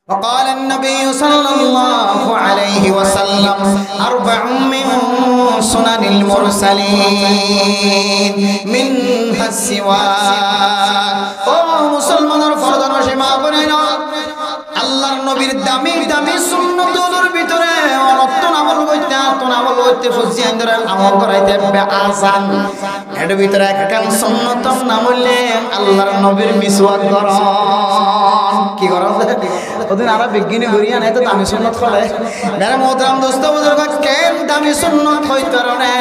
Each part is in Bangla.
وقال النبي صلى الله عليه وسلم أربع من سنن المرسلين منها السواك ও মুসলমানের ফরজ সীমা বলেন আল্লাহর নবীর দামি দামি সুন্নতের ভিতরে অনর্থন আমল করতে ফজিয়ান ধরে আমল করাইতে আসান এর ভিতরে একটা সুন্নত নাম হইলে আল্লাহর নবীর মিসওয়াক করন কি করন ওদিন আরা বিজ্ঞানী করিয়া নাই তো দামি সুন্নত করে মেরে মোহতারাম দোস্ত বুজুর্গ কেন দামি সুন্নত হই কারণে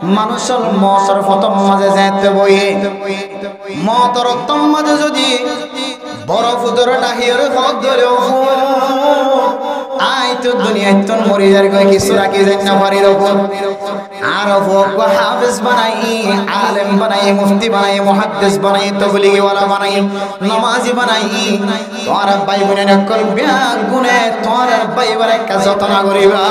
মানুষের মসর ফতম মাঝে যাইতে বইয়ে মতর তম মাঝে যদি বড় ফুদর ডাহিয়র হক ধরেও আই তো দুনিয়ায় তো মরি যার কয় কিছু রাখি যাই না পারি রকম আর হোক হাফেজ বানাই আলেম বানাই মুফতি বানাই মুহাদ্দিস বানাই তাবলীগী ওয়ালা বানাই নামাজি বানাই তোর ভাই বোনের কল বিয়া গুনে তোর ভাই বারে কাজ যত্ন করিবা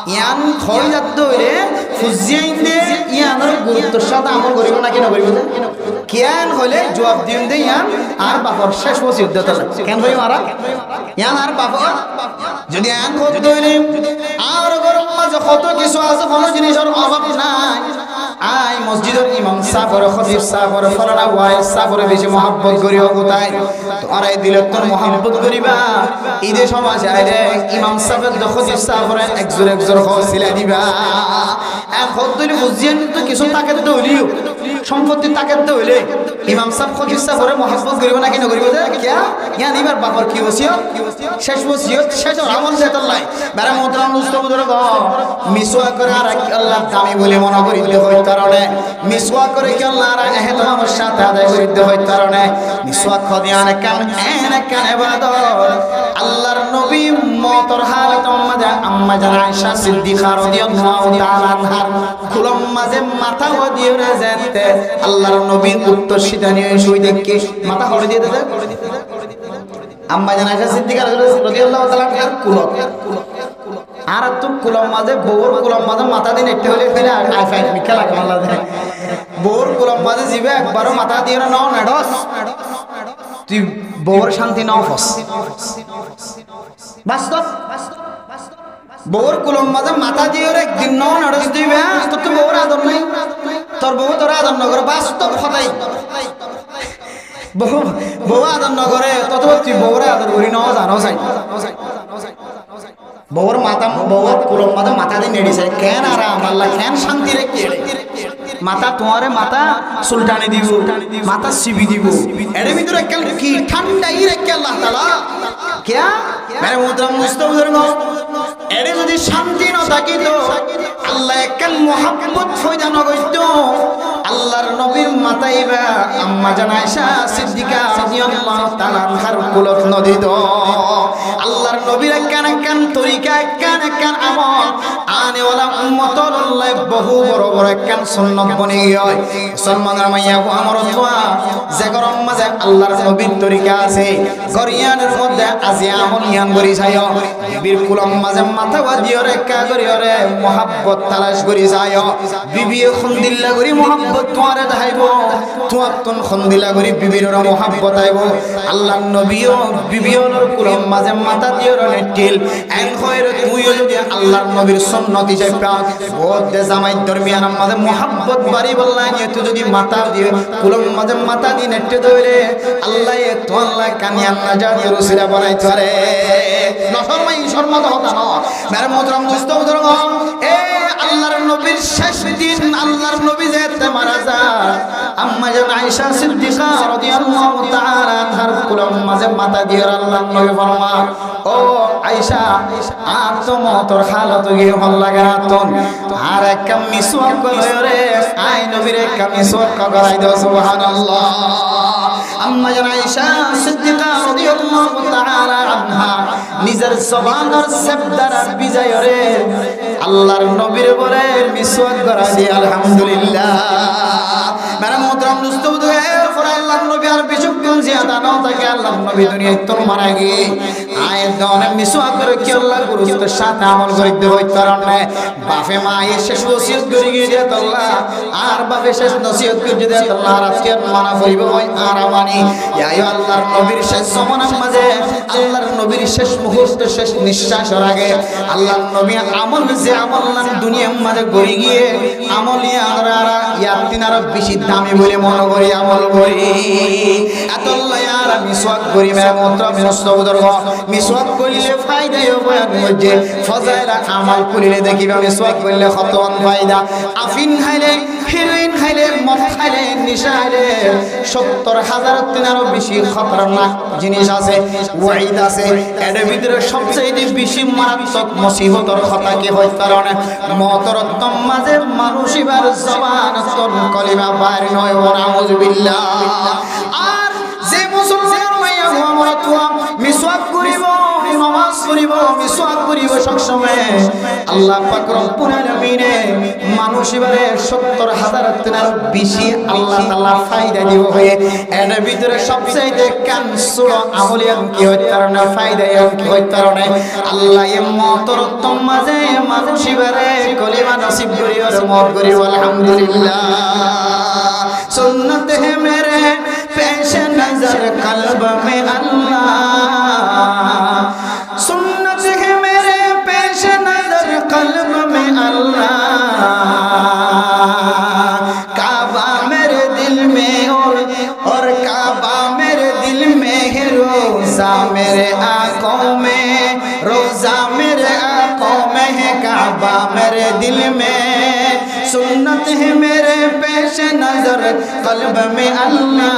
ইয়ান খই যাত দইরে ফুজিয়াই দে ইয়ানোর গুরুত্ব সাথে আমল করিব না কেন করিব কেন হলে জবাব দিন দে ইয়ান আর বাপর শেষ ওসিয়ত দিতে কেন হই মারা ইয়ান আর বাপর যদি ইয়ান খোদ দইলে আর গরম মাঝে কত কিছু আছে কোনো জিনিসের অভাব নাই আই মসজিদের ইমাম সাফর খতিব সাফর ফলানা ওয়াই সাফর বেশি মহব্বত করিও কোথায় তোরাই দিলে তোর মহব্বত করিবা ঈদে সমাজ আইরে ইমাম সাফর খতিব সাফর একজোর একজোর হসিলা দিবা এক খোদ দইলে বুঝিয়েন তো কিছু তাকে দইলিও সম্পত্তি তাকে দইলে ইমাম সাফ খতিব সাফর মহব্বত করিব না কেন করিব যে কিয়া ইয়ান এবার বাবার কি ওসিয়ত শেষ ওসিয়ত শেষ আমল যেতলাই বারে মোহতারাম মুস্তাফা বুজুর্গ মিসওয়াক করে আর আল্লাহ দামি বলে মনে করিতে হয় কারণে মিসওয়াক করে কি আল্লাহ আর ইহতিরামের সাথে আদায় করিতে হয় কারণে মিসওয়াক খদিয়ান কাম কান ইবাদত আল্লাহর নবী মতর হালত মাঝে আম্মা জান আয়েশা সিদ্দিকা রাদিয়াল্লাহু তাআলা আনহার খুলম মাঝে মাথা দিয়ে যেতে আল্লাহর নবী উত্তর সিধা নিয়ে শুই দেখি মাথা হড়ে দিয়ে দেয় আম্মা জান আয়েশা সিদ্দিকা রাদিয়াল্লাহু তাআলা আনহার কুলক আর তো কুলম মাঝে বউর কুলম মাঝে মাথা দিন একটু হলে ফেলে আইফাই মিখালা কামলা দেয় বউর কুলম মাঝে জিবে একবারও মাথা দিয়ে নাও নাডস তুই বউর শান্তি নাও ফস বাস্তব বউর কুলম মাঝে মাথা দিয়ে একদিন নাও নাডস দিবে তো তুই বউর আদর নাই তোর বউ তোর আদর নগর বাস্তব হতাই বউ আদর নগরে তত তুই বউরে আদর করি নাও জানো চাই বউর মাথা বউর কুলম মাথা মাথা দিয়ে নেড়িছে কেন আরাম আল্লাহ কেন শান্তি রেখে মাথা তোমারে মাথা সুলটানি দিব মাথা সিবি দিব এর ভিতরে কেন কি ঠান্ডাই রেখে আল্লাহ তাআলা কিয়া মেরে মোহতারাম মুস্তাফা বুজুর্গ এর যদি শান্তি না থাকিতো আল্লাহ কেন মুহাব্বত ফয়দা না কইতো আল্লাহর নবীর মাথাইবা আম্মা জান আয়েশা সিদ্দিকা রাদিয়াল্লাহু তাআলা আনহার কুলত নদিত আল্লাহর নবীর কান কান তরিকা কান কান আমল আনে ওয়ালা উম্মতর আল্লাহ বহু বড় বড় কান সুন্নাত বনি হয় মুসলমানরা মাইয়া আমর দোয়া যে গরম মাঝে আল্লাহর নবীর তরিকা আছে গরিয়ানের মধ্যে আজি আমল ইয়ান করি যায় বীর কুলম মাঝে মাথা বাদিও রেখা করিওরে মোহাব্বত তালাশ করি যায় বিবি খুন্দিল্লা করি মোহাব্বত তোমারে দেখাইব তোমার তন খুন্দিলা করি বিবির মোহাব্বত আইব আল্লাহর নবীও বিবিওর কুলম মাঝে মাথা দিও রে টিল এন কইরে তুইও যদি আল্লাহর নবীর সুন্নাত হিসাবে পাও বহুত দে জামাই দরমিয়ান আমাদের মোহাব্বত বাড়ি বললাই তুই যদি মাথা দিয়ে কুলম মাঝে মাথা দিয়ে নেটে ধরে আল্লাহ তো আল্লাহ কানিয়ান নাজাত রসুলা বানাই ধরে নশরমাই শর্মাদ হতা না মেরে মোহতারাম মুস্তাফা বুজুর্গ এ আল্লাহর নবীর শেষ দিন আল্লাহর নবী যেতে মারা যায় আম্মা জান আয়েশা সিদ্দিকা রাদিয়াল্লাহু তাআলা আনহার কুলম মাঝে মাথা দিয়ে আল্লাহর নবী ফরমা ও আয়েশা আর তো মতর হালত গিয়ে ভাল লাগে না তোন আর এক মিসওয়াক করে আই নবীর এক মিসওয়াক করাই দাও সুবহানাল্লাহ আম্মা জান আয়েশা সিদ্দিকা রাদিয়াল্লাহু তাআলা আনহা নিজের জবানের শব্দর বিজয়রে আল্লাহর নবীর বলে মিসওয়াক করা দি আলহামদুলিল্লাহ মেরা মোহতারাম দোস্ত বুঝে পরে আল্লাহর নবী নবী আর বিচক্ষণ জিয়াদা নাও থাকে আল্লাহর নবী দুনিয়ায় তো মারা গিয়ে আয়ের দনে মিসওয়াক করে কি আল্লাহ গুরুত্বের সাথে আমল করিতে হইত কারণে বাপে মা শেষ ওসিয়ত করে গিয়ে দেয় আল্লাহ আর বাপে শেষ নসিহত করে দেয় আল্লাহ আর আজকে মানা করিব হয় আর আমানি ইয়া আল্লাহর নবীর শেষ জমানার মাঝে আল্লাহর নবীর শেষ মুহূর্ত শেষ নিঃশ্বাসের আগে আল্লাহর নবী আমল যে আমল না দুনিয়ার মাঝে গড়ি গিয়ে আমল ইয়াতিনারা বেশি দামি বলে মনে করি আমল করি এত আল্লাহ আর মিসওয়াক করি মেরামত মিনস্তবদর মিসওয়াক করিলে ফায়দাই হবে যে ফজাইলা আমল করিলে দেখিবা মিসওয়াক করলে কতন ফায়দা আফিন খাইলে হেরোইন খাইলে মদ খাইলে নিশা খাইলে ৭০,০০০ তিনারও বেশি খতরনাক জিনিস আছে ওয়াইদ আছে এর ভিতরে সবচেয়ে বেশি মারাত্মক মুসিবতের কথা কি হয় কারণ মতর মাঝে মানুষ এবার জবান কলিমা বাইর নয় ওয়া নাউযুবিল্লাহ আর যে মুসলমান মাইয়া আমরা তো মিসওয়াক করিব নামাজ পড়িব মিসওয়াক করিব সব সময় আল্লাহ পাক রব্বুল আলামিনে মানুষ এবারে ৭০,০০০ তিনার বেশি আল্লাহ তাআলা ফায়দা দিব হয়ে এর ভিতরে সবচেয়ে কানসুর আমলিয়ান কি হয় কারণে ফায়দা কি হয় কারণে আল্লাহ এই মতর মাঝে মানুষ এবারে কলিমা নসিব করি আর মত করি আলহামদুলিল্লাহ সুন্নত হে মেরে পেশ নজর কলব মে আল্লাহ सुन्नत है मेरे पेश नजर कल्ब में अल्लाह काबा मेरे दिल में और काबा मेरे दिल में है रोजा मेरे आंखों में रोजा मेरे आंखों में है काबा मेरे दिल में सुन्नत है मेरे पेश नजर कल्ब में अल्लाह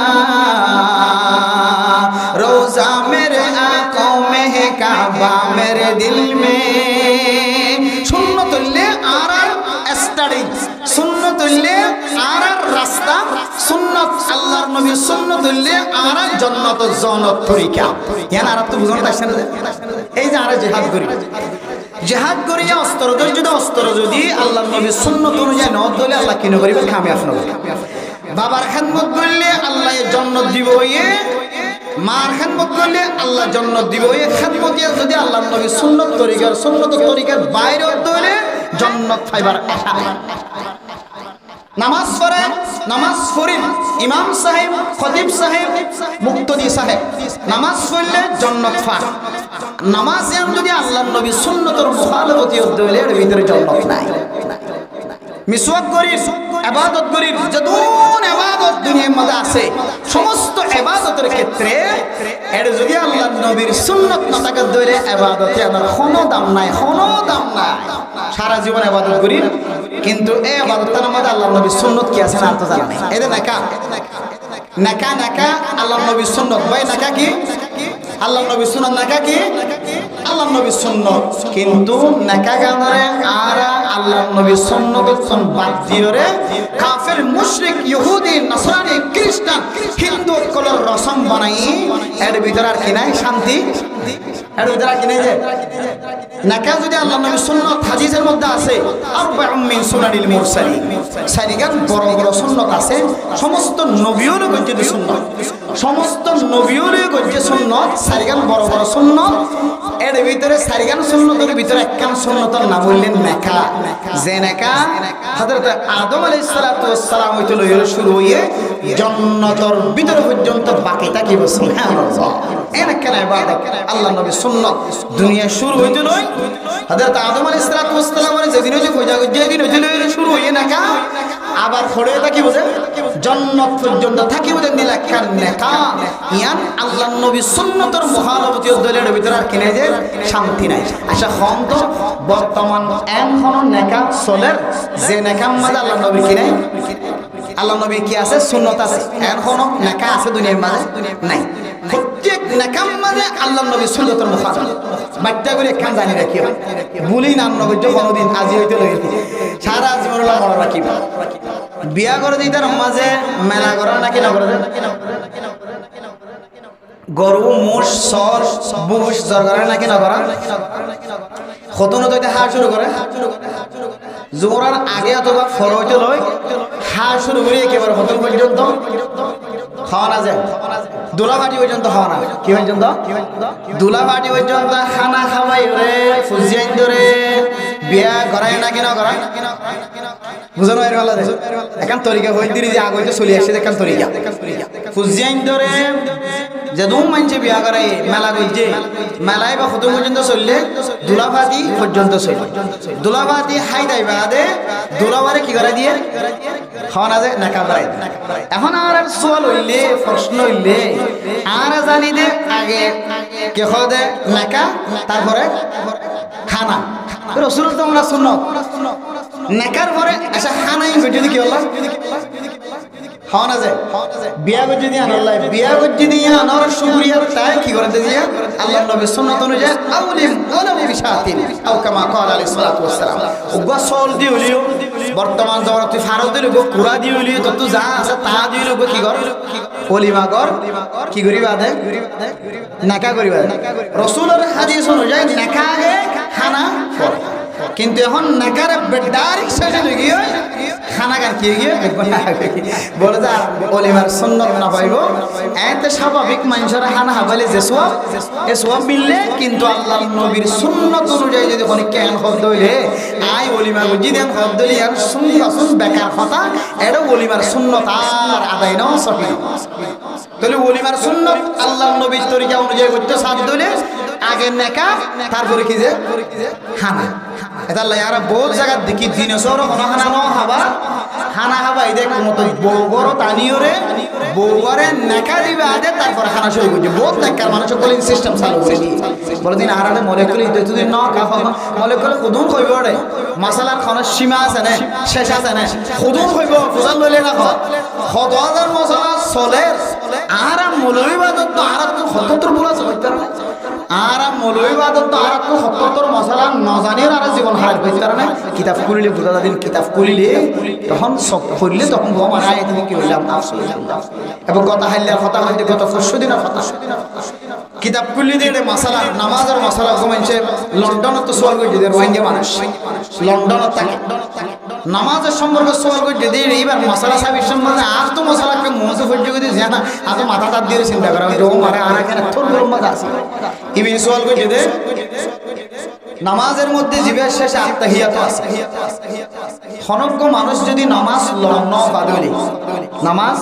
रोजा मेरे आंखों में है काबा मेरे दिल में सुन्नत ले आरार स्टडी सुन्नत ले आरार रास्ता सुन्नत আল্লাহর নবী সুন্নাত ले आरार জান্নাত জান্নাত তরিকা ইয়ানা আর তো বুঝুন তাছেন এই যে আর জিহাদ করি অস্ত্র যদি আল্লাহর নবী সুন্নাত অনুযায়ী ন দলে আল্লাহ কিনো করিবে কামিয়াব হবে বাবার খেদমত করলে আল্লাহ জান্নাত দিব মার খেদমত করলে আল্লাহ জান্নাত দিব এই খেদমত যদি আল্লাহর নবী সুন্নাত তরিকার বাইরে দলে জান্নাত পাইবার আশা নাই নামাজ পড়ে ইমাম সাহেব খতিব সাহেব মুক্তদি সাহেব নামাজ পড়লে জান্নাত পায় নামাজ যদি আল্লাহর নবী সুন্নতের মুখালফতি দলে এর ভিতরে জান্নাত নাই মিসওয়াক করি ইবাদত করি যদুন ইবাদত দুনিয়ার মধ্যে আছে সমস্ত ইবাদতের ক্ষেত্রে এর যদি আল্লাহর নবীর সুন্নাত না থাকে ধরে ইবাদতে আমার কোনো দাম নাই সারা জীবন ইবাদত করি কিন্তু এই ইবাদতের মধ্যে আল্লাহর নবীর সুন্নাত কি আছে না তো জানা নাই এদের নাকা আল্লাহর নবীর সুন্নাত ভাই নাকা কি আল্লাহর নবীর সুন্নাত নাকা কি আল্লাহর নবীর সুন্নাত কিন্তু নাকা গানরে আর আল্লাহর নবীর সুন্নাত বাদ দিওরে কাফের মুশরিক ইহুদি নসরানি খ্রিস্টান হিন্দু কলর রসম বানাই এর ভিতর আর কি নাই শান্তি এর ভিতর আর কি নাই যে নাকা যদি আল্লাহর নবীর সুন্নাত হাদিসের মধ্যে আছে আরবাউম মিন সুনানিল মুরসালিন সারিগান বড় বড় সুন্নাত আছে সমস্ত নবীর গজ্জে সুন্নাত সমস্ত নবীর গজ্জে সুন্নাত সারিগান বড় বড় সুন্নাত এর ভিতরে সারিগান সুন্নতের ভিতরে একখান সুন্নতের নাম বললেন নাকা যে নাকা হযরত আদম আলাইহিস সালাতু ওয়াস সালাম হইতে লইয়া শুরু হইয়ে জান্নাতের ভিতর পর্যন্ত বাকি থাকিব সুবহানাল্লাহ এর একখান ইবাদত আল্লাহর নবীর সুন্নাত দুনিয়া শুরু হইতে লই হযরত আদম আলাইহিস সালাতু ওয়াস সালামের যেদিন হইতে খোঁজা যেদিন হইতে লইয়া শুরু হইয়ে নাকা আবার ফড়ে থাকিব যে জান্নাত পর্যন্ত থাকিব যে নিলাখান নাকা ইয়ান আল্লাহর নবীর সুন্নতের মুখালফতি দলের ভিতর আর কিনে যে শান্তি নাই আচ্ছা হন তো বর্তমান এখন নেকা চলে যে নেকার মাঝে আল্লাহর নবী কি নাই আল্লাহর নবী কি আছে সুন্নত আছে এখনো নেকা আছে দুনিয়ার মাঝে নাই প্রত্যেক নেকার মাঝে আল্লাহর নবী সুন্নতের মুখালফত বাচ্চা করে কান জানি রাখিও ভুলি নাম নবী কোনদিন আজি হইতে লইতে সারা জীবন মনে রাখিবা বিয়া করে দিতার মাঝে মেলা করে নাকি না করে গরু মোষ সর বুশ জরগরা নাকি না করা খতন হইতে হা শুরু করে জোরার আগে অথবা ফরজে লয় হা শুরু করে একেবারে খতন পর্যন্ত খাওয়া না যায় দুলাভাটি পর্যন্ত খাওয়া না কি পর্যন্ত দুলাভাটি পর্যন্ত খানা খাওয়াই রে ফুজিয়াইন ধরে বিয়া করাই না কিনা করায় বুঝানো এর ভালো এখন তরিকা হই দিরি যে আগে চলে আসছে এখন তরিকা ফুজিয়াইন ধরে যেদুম মানছে বিয়া করাই মেলা করছে মেলায় বা কত পর্যন্ত চললে দুলাভাতি পর্যন্ত চলে দুলাভাতি হাই দেয় বাদে দুলাবারে কি করে দিয়ে খাওয়া না যায় নাকা করাই এখন আর সোয়াল হইলে প্রশ্ন হইলে আর জানি দে আগে কে দে নাকা তারপরে খানা রসুল তো আমরা সুন্নত নাকার পরে আচ্ছা খানাই যদি কি হলো খাওয়া না যায় বিয়া করতে দিয়ে আনার বিয়া করতে দিয়ে আনার শুকরিয়া তাই কি করতে দিয়ে আল্লাহ নবীর সুন্নাত অনুযায়ী আউলিম ওয়ালাউ বিশাতিন আও কামা ক্বালা আলাইহিস সালাতু ওয়াস সালাম গোসল দিউলিও বর্তমান জগতে ফারজ দিল গো কুরা দিউলিও তো যা আছে তা দিউলিও কি কর ওলিমা কর কি করিবা দে নাকা করিবা রাসূলের হাদিস অনুযায়ী নাকা আগে খানা পরে কিন্তু এখন নাকারে বেডারিক শেষে গিয়ে খানা গান কি গিয়ে বলে যা ওলিমার সুন্নত না পাইব এতে স্বাভাবিক মানুষের খানা হাবাইলে যে সওয়াব এ সওয়াব মিললে কিন্তু আল্লাহর নবীর সুন্নত অনুযায়ী যদি কোন জ্ঞান শব্দ হইলে আই ওলিমা বুঝি দেন শব্দ হইলে আর সুন্নত বেকার কথা এটা ওলিমার সুন্নত আর আদায় নাও সহি তাহলে ওলিমার সুন্নত আল্লাহর নবীর তরিকা অনুযায়ী করতে সাধ্য হইলে আগে নেকা তারপরে কি যে খানা এটা লায়ারা বহুত জায়গা দেখি দিনসর খানা ন হাবা খানা হাবা এই দেখ মতো বউগর তানিওরে বউগরে নেকা দিবে আদে তারপর খানা শুরু করছে বহুত নেকার মানুষ কলিং সিস্টেম চালু করে দিয়ে বলে দিন আরামে মলেকুল যতদিন ন খাওয়া মলেকুল খুদুন কইব রে মশলার খানার সীমা আছে না শেষ আছে না খুদুন কইব ফুজাল লইলে না খদাদার মশলা চলে আরাম মৌলবাদত তো আরাম তো খতর বলা চলতে না আরাম মৌলবাদত তো আরাম তো খতর মশলা ন জানির আর জীবন হারার হইতে কারণে কিতাব খুলিলে বুঝা দিন কিতাব খুলিলে তখন সব করলে তখন গো আমার আয়াত কি হইলাম এবং কথা হাইলার কথা হইতে গত পরশুদিনের কথা কিতাব খুলি দিয়ে মশলা নামাজের মশলা কমাইছে লন্ডনত তো সোয়াল করে দিয়ে রোহিঙ্গা মানুষ লন্ডনত থাকে নামাজের সম্পর্কে সোয়াল করে যদি এইবার মশলা সাহেবের সম্বন্ধে আর তো মশলাকে মজা হইতে যদি জানা আর তো মাথা তার দিয়ে চিন্তা করা হইতে ও মারে আর এখানে থোর মজা আছে ইবি সোয়াল করে যদি নামাজের মধ্যে জীবের শেষে আত্তাহিয়াত আছে খনজ্ঞ মানুষ যদি নামাজ লন্ন বাদলি নামাজ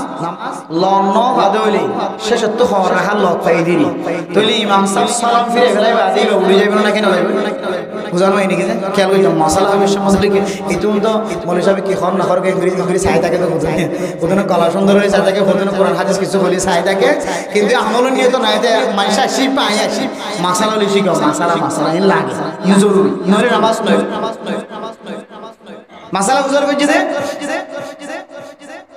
লন্ন বাদলি শেষে তো হরাহা লতাই দিনি তাহলে ইমাম সাহেব সালাম ফিরে গেলে বাদে উড়ে যাবে না কেন যাবে বুঝানো হয়নি কি খেয়াল করতাম মশলা হবে সমাজে কিন্তু তো মৌলী সাহেব কি খন না করকে ইংরেজি চাই থাকে তো বোঝায় ওখানে কলা সুন্দর হয়ে চাই থাকে ওখানে কোরআন হাদিস কিছু বলি চাই থাকে কিন্তু আমল নিয়ে তো নাই মানুষ আসি পাই আসি মশলা লিখি গো মশলা লাগে জরুরি নইলে নামাজ নয় মাসালা বুঝার করছে যে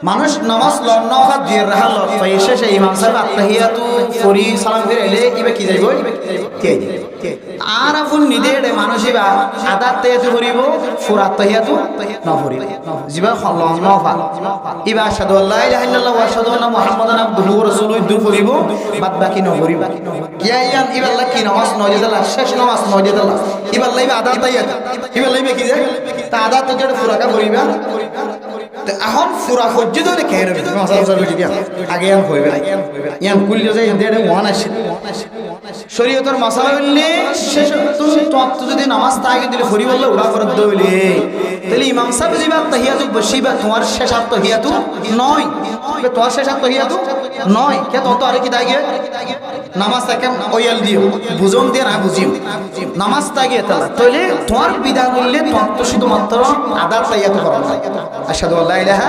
মানুষ নামাজ লন্ন হাত দিয়ে রাহা লত পাইছে সেই ইমাম সাহেব আত্তাহিয়াতু ফরি সালাম ফিরে এলে ইবে কি যাইব কে আর আপন নিদে মানুষই বা আদাত তায়াতু করিব ফুর আত্তাহিয়াতু না ফরিব জিবা লন্ন হাত ইবা আশহাদু আল্লা ইলাহা ইল্লাল্লাহ ওয়া আশহাদু আন্না মুহাম্মাদান আবদুহু ওয়া রাসূলুহু দু ফরিব বাদ বাকি না ফরিব কিয়ায়ান ইবা আল্লাহ কি নামাজ নজদাল্লাহ শেষ নামাজ নজদাল্লাহ ইবা আল্লাহ ইবা আদাত তায়াতু ইবা আল্লাহ ইবা কি যে তা আদাত তায়াতু ফুরাকা করিবা এখন ফুরা ফজ্জি ধরে খেয়ে নেবে আগে এম হইবে এম কুলিয়ে যায় এদের ওয়ান আসে শরীয়তের মশলা বললে শেষ তো যদি নামাজ তাকে দিলে ফরি বললে ওরা ফরত দইলে তাহলে ইমাম সাহেব জিবা তাহিয়াতু বসিবা তোমার শেষ তাহিয়াতু নয় তোমার শেষ তাহিয়াতু নয় কে তো আরে কি দাগে নামাজ তাকে ওয়াল দিও বুঝন দিয়ে না বুঝিও নামাজ তাকে তালা তাহলে তোমার বিধান বললে তোমার তো শুধুমাত্র আদার তাহিয়াতু করা যায় আশহাদু আল্লা ইলাহা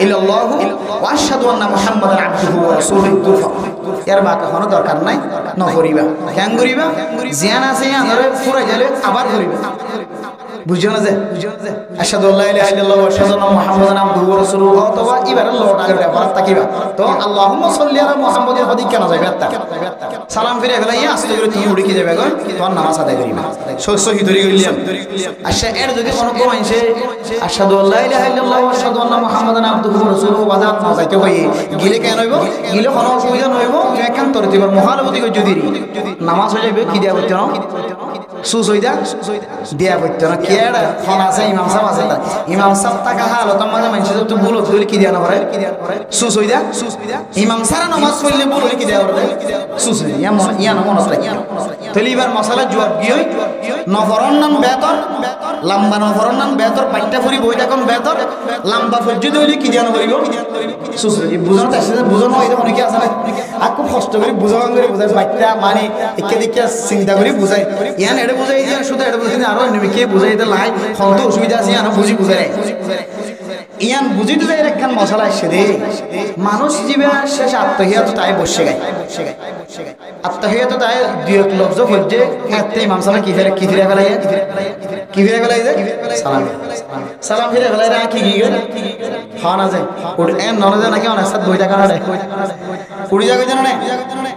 ইল্লাল্লাহু ওয়া আশহাদু আন্না মুহাম্মাদান আবদুহু ওয়া রাসূলুহু এর বাকি কোনো দরকার নাই ন করিবা কেন করিবা জিয়ান আছে আনারে ফুরাই গেলে আবার করিবা বুঝছো না যে আশহাদু আল্লা ইলাহা ইল্লাল্লাহু ওয়া আশহাদু আন্না মুহাম্মাদান আবদুহু ওয়া রাসূলুহু অথবা এবারে লট আগে ব্যাপার তাকিবা তো আল্লাহুম্মা সাল্লি আলা মুহাম্মাদিন হদি কেন যাবে তা সালাম ফিরে গেলে আস্তে করে তুমি উড়ে কি যাবে গো তোমার নামাজ আদায় করিবা সহি ধরে গইলাম আচ্ছা এর যদি কোনো কম আইছে আশহাদু আল্লা ইলাহা ইল্লাল্লাহু ওয়া আশহাদু আন্না মুহাম্মাদান আবদুহু ওয়া রাসূলুহু বাজাত না যাইতে হয় গিলে কেন হইব গিলে কোনো অসুবিধা নইব একান্তর দিবার মহালবতি যদি নামাজ হয়ে যাবে কি দেয়া করতে না সুস হইদা দেয়া করতে না কি এড়া খন আছে ইমাম সাহেব আছে তা ইমাম সাহেব টাকা হালতার মাঝে মানুষ তো ভুল হলে কি দেওয়া করে সুস হই দা ইমাম সারা নামাজ পড়লে ভুল হলে কি দেওয়া করে সুস হই ইয়া মনে রাখি তাহলে এবার মশালা জবাব গিয়ে নফরন নাম বেতর লম্বা নফরন নাম বেতর পাইটা ফুরি বই দেখুন বেতর লম্বা ফজ্জুদ হইলে কি দেওয়া করিব সুস হই বুঝানো তার সাথে বুঝানো হয় অনেকে আছে না আর খুব কষ্ট করে বুঝানো করে বুঝায় বাচ্চা মানে একে দিকে চিন্তা করে বুঝাই ইয়ান এটা বুঝাই দিয়ে শুধু এটা বুঝাই আরো কে বুঝাই দিতে লাই হয়তো অসুবিধা আছে ইয়ান বুঝি বুঝাই ইয়ান বুঝিতে যাই একখান মশলা এসে দে মানুষ জীবে শেষ আত্মহিয়াত তাই বসে গায় আত্মহিয়াত তাই দুই এক লফজ হচ্ছে হাতে ইমাম সাহেব কি ফিরে ফেলাই যে সালাম সালাম ফিরে ফেলাই রা কি গেল হ্যাঁ না যায় ওর এন ননে যায় নাকি অনেক সাথে বই টাকা না কুড়ি জায়গা জানো না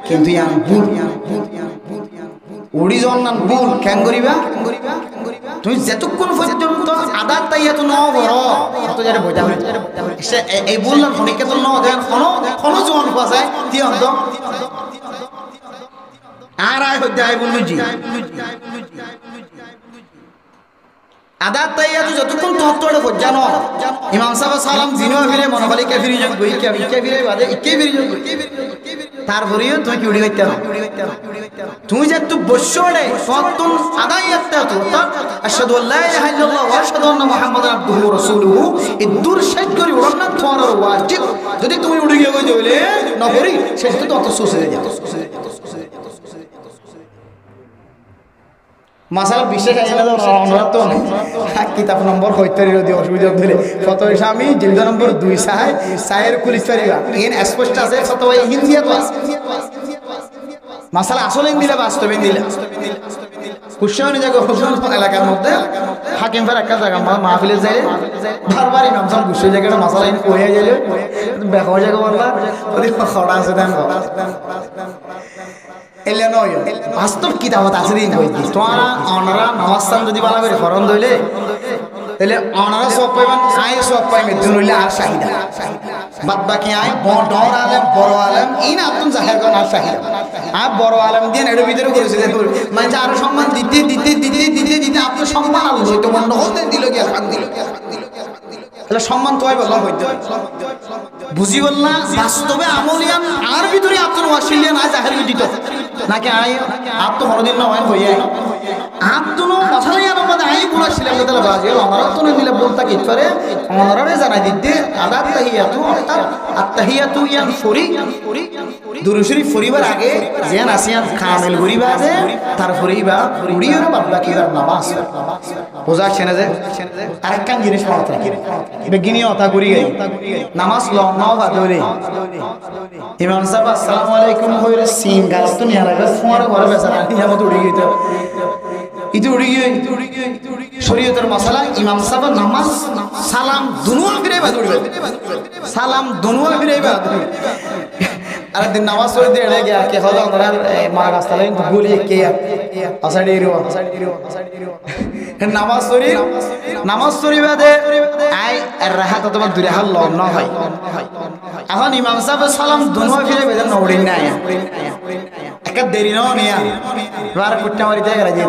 কিন্তু ইয়ান ভুল উড়ি জন নাম ভুল কেন করিবা তুমি যেতক্ষণ পর্যন্ত আদার তাইয়াতো ন বড় তো যারে বইটা সে এই বললাম খনিকে তো ন দেন খন জন পাসায় কি অন্ত আর আয় হইতে আয় বললু জি আদার তাইয়াতো যতক্ষণ তত্ত্বটা জানো ইমাম সাহেব সালাম জিনো ফিরে মনোবলি কে ফিরে যোগ বই কে ফিরে বাদে ইকে ফিরে যোগ তারপরেও তুই কি উড়ি গাইতে তুমি যে তুই বসরে ফতুন আদায় করতে তো আশহাদু আল্লা ইলাহা ইল্লাল্লাহ ওয়া আশহাদু আন্না মুহাম্মাদান আবদুহু ওয়া রাসূলুহু এই দূর শেষ করি ওড়না তোমার ওয়াজিব যদি তুমি উড়ি গিয়ে কই দিলে না করি শেষ তো অত সোসে যায় মাসাল বিশেষ আইনা আমরা তো কিতাব নম্বর 75 যদি অসুবিধা ধরে ফতোয়া স্বামী জিলদ নম্বর 2 সাহের কুলিস পারিবা এন স্পষ্ট আছে ফতোয়া হিন্দিয়া তো আছে মাসাল আসলে দিলে বাস্তবে দিলে কুশানি জায়গা হুজুর এলাকার মধ্যে হাকিম ফের একটা জায়গা মাহফিলে যায় বারবার ইমাম সাহেব গুছে জায়গাটা মাসালা ইন কইয়া গেলে বেকার জায়গা বললা ওই খড়া আছে দেন এলে নয় বাস্তব কিতাবত আছে দিন হইতি তোরা অনরা নমস্কার যদি বালা করে ফরন দইলে তাহলে অনরা সব পাইবেন আই সব পাইবে দুন হইলে আর শাহিদা বাদ বাকি আই বড় আলেম বড় আলেম ইন আপন জাহের কোন আর শাহিদা আ বড় আলেম দিন এর ভিতরে করেছে মানে আরো সম্মান দিতে আপনি সম্মান আলো হইতো মন হতে দিল কি আর দিল তাহলে সম্মান তোই বললাম হইতো বুঝি বললা বাস্তবে আমলিয়ান আর ভিতরে আপন ওয়াসিলিয়ান আজ জাহের দিত নাকি আই আপ তো হরদিন না হয় হইয়া আপ তো মাথায় আর আমাদের আই পুরা ছিলাম তাহলে বাজে আমরা তো মিলে বলতা কি করে আমারে জানাই দিতে আদাত তাহিয়াতু অর্থাৎ আত্তাহিয়াতু ইয়ান ফরি দুরূদ শরীফ ফরিবার আগে যেন আসিয়ান কামিল গরিবা আছে তারপরে বা উড়িয়ে বাবা কি নামাজ বোঝা ছেনে যে আরেকখান জিনিস মনে রাখি বেগিনি অতা করি গই নামাজ লওয়া বাদরে ইমাম সাহেব আসসালামু আলাইকুম কইরে সিন গাছ তো নিয়া লাগে ফোয়ারে ঘরে বেচারা নিয়ামত উড়ি গইতো ইতু উড়ি গই শরীয়তের মাসালা ইমাম সাহেব নামাজ সালাম দুনুয়া ফিরে বাদরে সালাম দুনুয়া ফিরে বাদরে আর দিন নামাজ পড়ে দিয়ে এড়ে গিয়া কে হলো আমরা মা রাস্তায় গুলি কে আসাড়ি রো নামাজ পড়ি বাদে আই আর রাহাত তোমার দূরে হাল লগ্ন হয় এখন ইমাম সাহেব সালাম দুনুয়া ফিরে বেদন নড়ি না একটা দেরি নাও নিয়া বার কুট্টা মারি যায় রাজি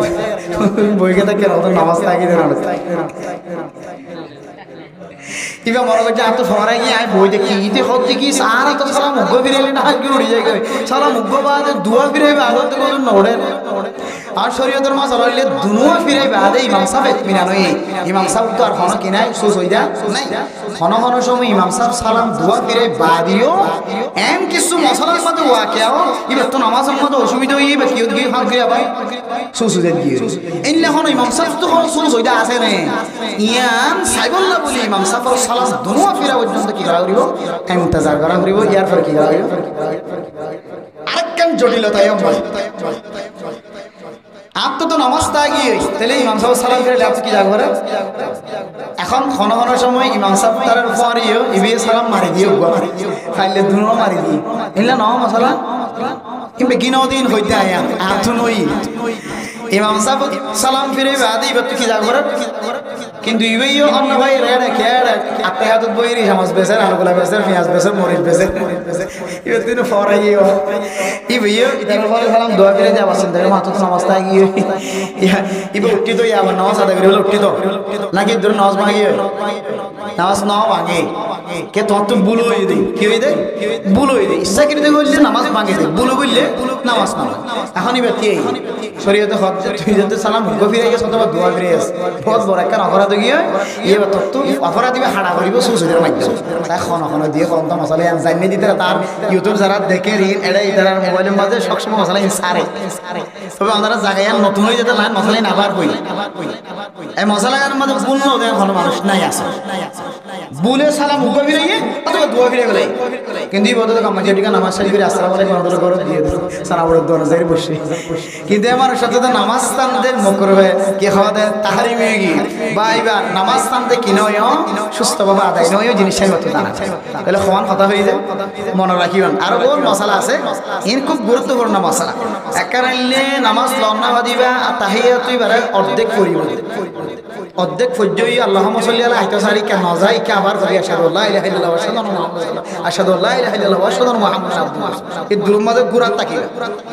বইকে থাকে নামাজ থাকি দেন কিবা মনে করছে আর তো ফরাই গিয়ে আয় বই দেখি ইতে হত দেখি সারা তো সালা মুগ্গ ফিরাইলে না কি উড়ি যায় সালা মুগ্গ বাদে দুয়া ফিরাইবে আগত থেকে নড়ে আর শরীয়তের মাস হইলে দুনুয়া ফিরাইবে আদে ইমাম সাহেব ইতমিনান হই ইমাম সাহেব তো আর হন কিনাই সুস হই দা নাই হন সময় ইমাম সাহেব সালাম দুয়া ফিরাই বাদিও এম কিছু মশলার মধ্যে ওয়াকিয়াও ইবে তো নামাজের মধ্যে অসুবিধা হইবে কিউ গিয়ে ফাঁক গিয়ে ভাই সুস হই গিয়ে এনলে হন ইমাম সাহেব তো সুস হই দা আছে নে ইয়ান সাইবুল্লাহ বলি ইমাম সাহেব সালাম দুনুয়া ফিরা পর্যন্ত কি করা করিব ইন্তজার করা করিব ইয়ার পর কি করা করিব আরেকখান জটিলতা এম আপ তো নামাজ তা গিয়ে তাহলে ইমাম সাহেব সালাম ফিরে আপনি কি যাবে এখন ঘন সময় ইমাম সাহেব তার পরেও ইবে সালাম মারি দিও খাইলে দুনো মারি দি ইলা ন মশলা কিংবা কিনো দিন হইতে আয়া আতুন ওই ইমাম সাহেব সালাম ফিরে বাদে এবার তো কি যা করে কিন্তু ইবেইও অন্য ভাই রেড়ে খেড়ে আত্তে হাত বইরি সমাজ বেসের আলুগুলা বেসের পেঁয়াজ বেসের মরিচ বেসের এবার দিন ফরাইও ইবেইও ইতার পরে সালাম দোয়া ফিরে যাবার চিন্তা করে মাত্র নামাজটা গিয়ে ইবে উঠি তো আবার নামাজ আদা করে উঠি তো নাকি ধরুন নামাজ ভাঙিয়ে নামাজ নাও ভাঙে কে তোমার তো বুলো হয়ে দেয় কি হয়ে দেয় বুলো হয়ে দেয় ইচ্ছা কিনে করলে নামাজ ভাঙে দেয় বুলো করলে নামাজ না এখন এবার কি শরীয়তে হজ তুই যদি সালাম হুকো ফিরে গেছে অথবা দোয়া ফিরে গেছে বহুত বড় একটা অপরাধ গিয়ে এবার তত অপরাধী হাড়া করিব সুসুদের মাধ্যমে এখন এখন দিয়ে কত মশলা জানিয়ে দিতে তার ইউটিউব যারা দেখে রিন এটা তারা মোবাইলের মাঝে সবসময় মশলা সারে তবে আমরা জায়গায় নতুন হয়ে যেতে লাইন মশলাই নাবার হই এই মশলার মধ্যে ভুল নয় ভালো মানুষ নাই আছে বুলে সালাম হুকো ফিরে গিয়ে অথবা দোয়া ফিরে গেলে কিন্তু এই বলতে কামাজি টিকা নামাজ সারি ফিরে আসসালামু আলাইকুম ওয়া রাহমাতুল্লাহি ওয়া বারাকাতুহু দিয়ে সালাম ওর দোয়া জারি বসে কিন্তু আমার সাথে তো নামাজ স্থানদের মকরুহে কি খাওয়া দেয় তাহারি মেয়ে গিয়ে বা এবার নামাজ স্থানতে কি নয় সুস্থভাবে আদায় নয় জিনিসটাই হতে জানা তাহলে সমান কথা হয়ে যায় মনে রাখিবেন আরো বহু মশলা আছে এর খুব গুরুত্বপূর্ণ মশলা একারাইলে নামাজ লন্না বাদিবা আর তাহিয়াতুই বারে অর্ধেক পড়িব অর্ধেক ফজ্জই আল্লাহুম্মা সাল্লি আলা আইতাসারি কে নজাই কে আবার করি আশহাদু আল্লা ইলাহা ইল্লাল্লাহ ওয়া আশহাদু আল্লা ইলাহা ইল্লাল্লাহ ওয়া আশহাদু আন্না মুহাম্মাদান আবদুহু ওয়া রাসূলুহু এই দুরুর মধ্যে গুরা তাকিবা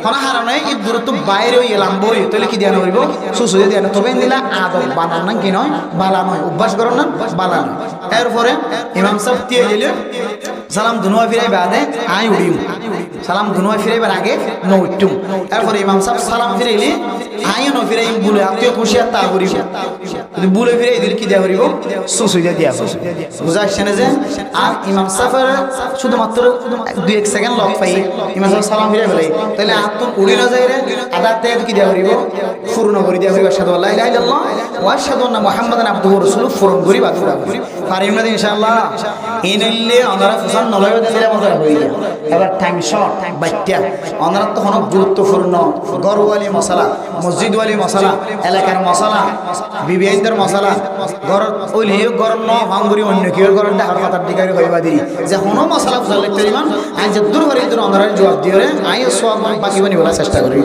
কোনা হারানে এই দুরুর তো বাইরে হই লাম্বো হই তাহলে কি ধ্যান করিব সুসুদে ধ্যান তবে দিলা আদব বানান না কি নয় বালা নয় অভ্যাস করুন না বালা নয় এরপরে ইমাম সাহেব দিয়ে দিলে সালাম দুনুয়া ফিরাই বাদে আই উড়িম সালাম দুনুয়া ফিরাইবার আগে ন উঠুম এরপরে ইমাম সাহেব সালাম ফিরাইলি আইও ন ফিরাইম বুলে আত্মীয় খুশিয়া তা করিব যদি বুলে ফিরাই দিলে কি দেওয়া করিব সুসুদে দিয়া বুঝা আসছে না যে আর ইমাম সাহেবের শুধুমাত্র 2-1 সেকেন্ড লক পাই ইমাম সাহেব সালাম ফিরাই বলে তাহলে আত্ম উড়ি না যায় রে আদাতে কি দেওয়া করিব পূর্ণ করে দেওয়া করিব আশহাদু আল্লা ইলাহা ইল্লাল্লাহ ওয়া আশহাদু আন্না মুহাম্মাদান আবদুহু ওয়া রাসূলুহু পূরণ করি বাদ করি পারিম না ইনশাআল্লাহ ইনল্লে আমরা ফুসান নলয় দিলে মজা হইয়া এবার টাইম শর্ট বাচ্চা আমরা তো কোনো গুরুত্বপূর্ণ গরওয়ালি মশলা মসজিদওয়ালি মশলা এলাকার মশলা বিবিআইদের মশলা ঘর ওইলে ঘর ন ভাঙ্গুরি অন্য কেউ ঘর ডাকার কথার দিকারি হইবা দিই যে কোনো মশলা ফুসাল লিখতে দিমান আই যে দূর করে দূর আমরা জবাব দিয়ে আই সব বাকি বনি বলার চেষ্টা করি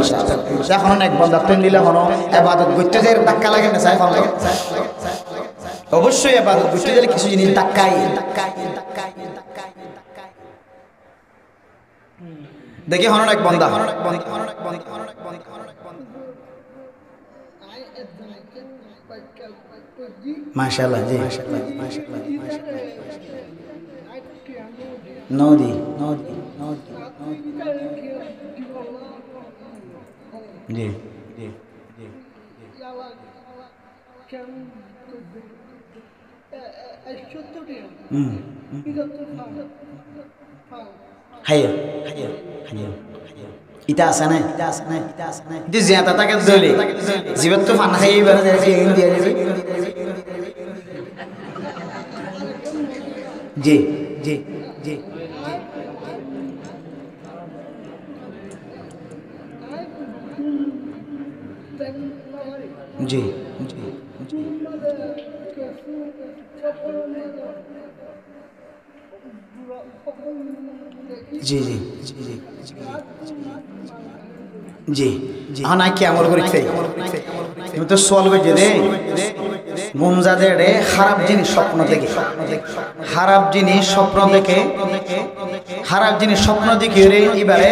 এখন এক বন্ধা ট্রেন দিলে হনো ইবাদত করতে যে ধাক্কা লাগে না চাই ভালো অবশ্যই ইবাদত করতে গেলে কিছু জিনিস ধাক্কাই দেখি হন এক বন্ধা মাশাআল্লাহ জি নদী জি জি হাইয়া ইটা আছে না কিন্তু জিয়াতা তাকে দলে জীবত তো ফান খাই এবারে ফিরিং দিয়ে দিবি জি জি জি জি জি জি জি জি জি জি হ্যাঁ না কি আমল করি তুমি তো সোয়াল করে দে গুমজাদে রে খারাপ জিনিস স্বপ্ন দেখে খারাপ জিনিস স্বপ্ন দেখে খারাপ জিনিস স্বপ্ন দেখে রে এবারে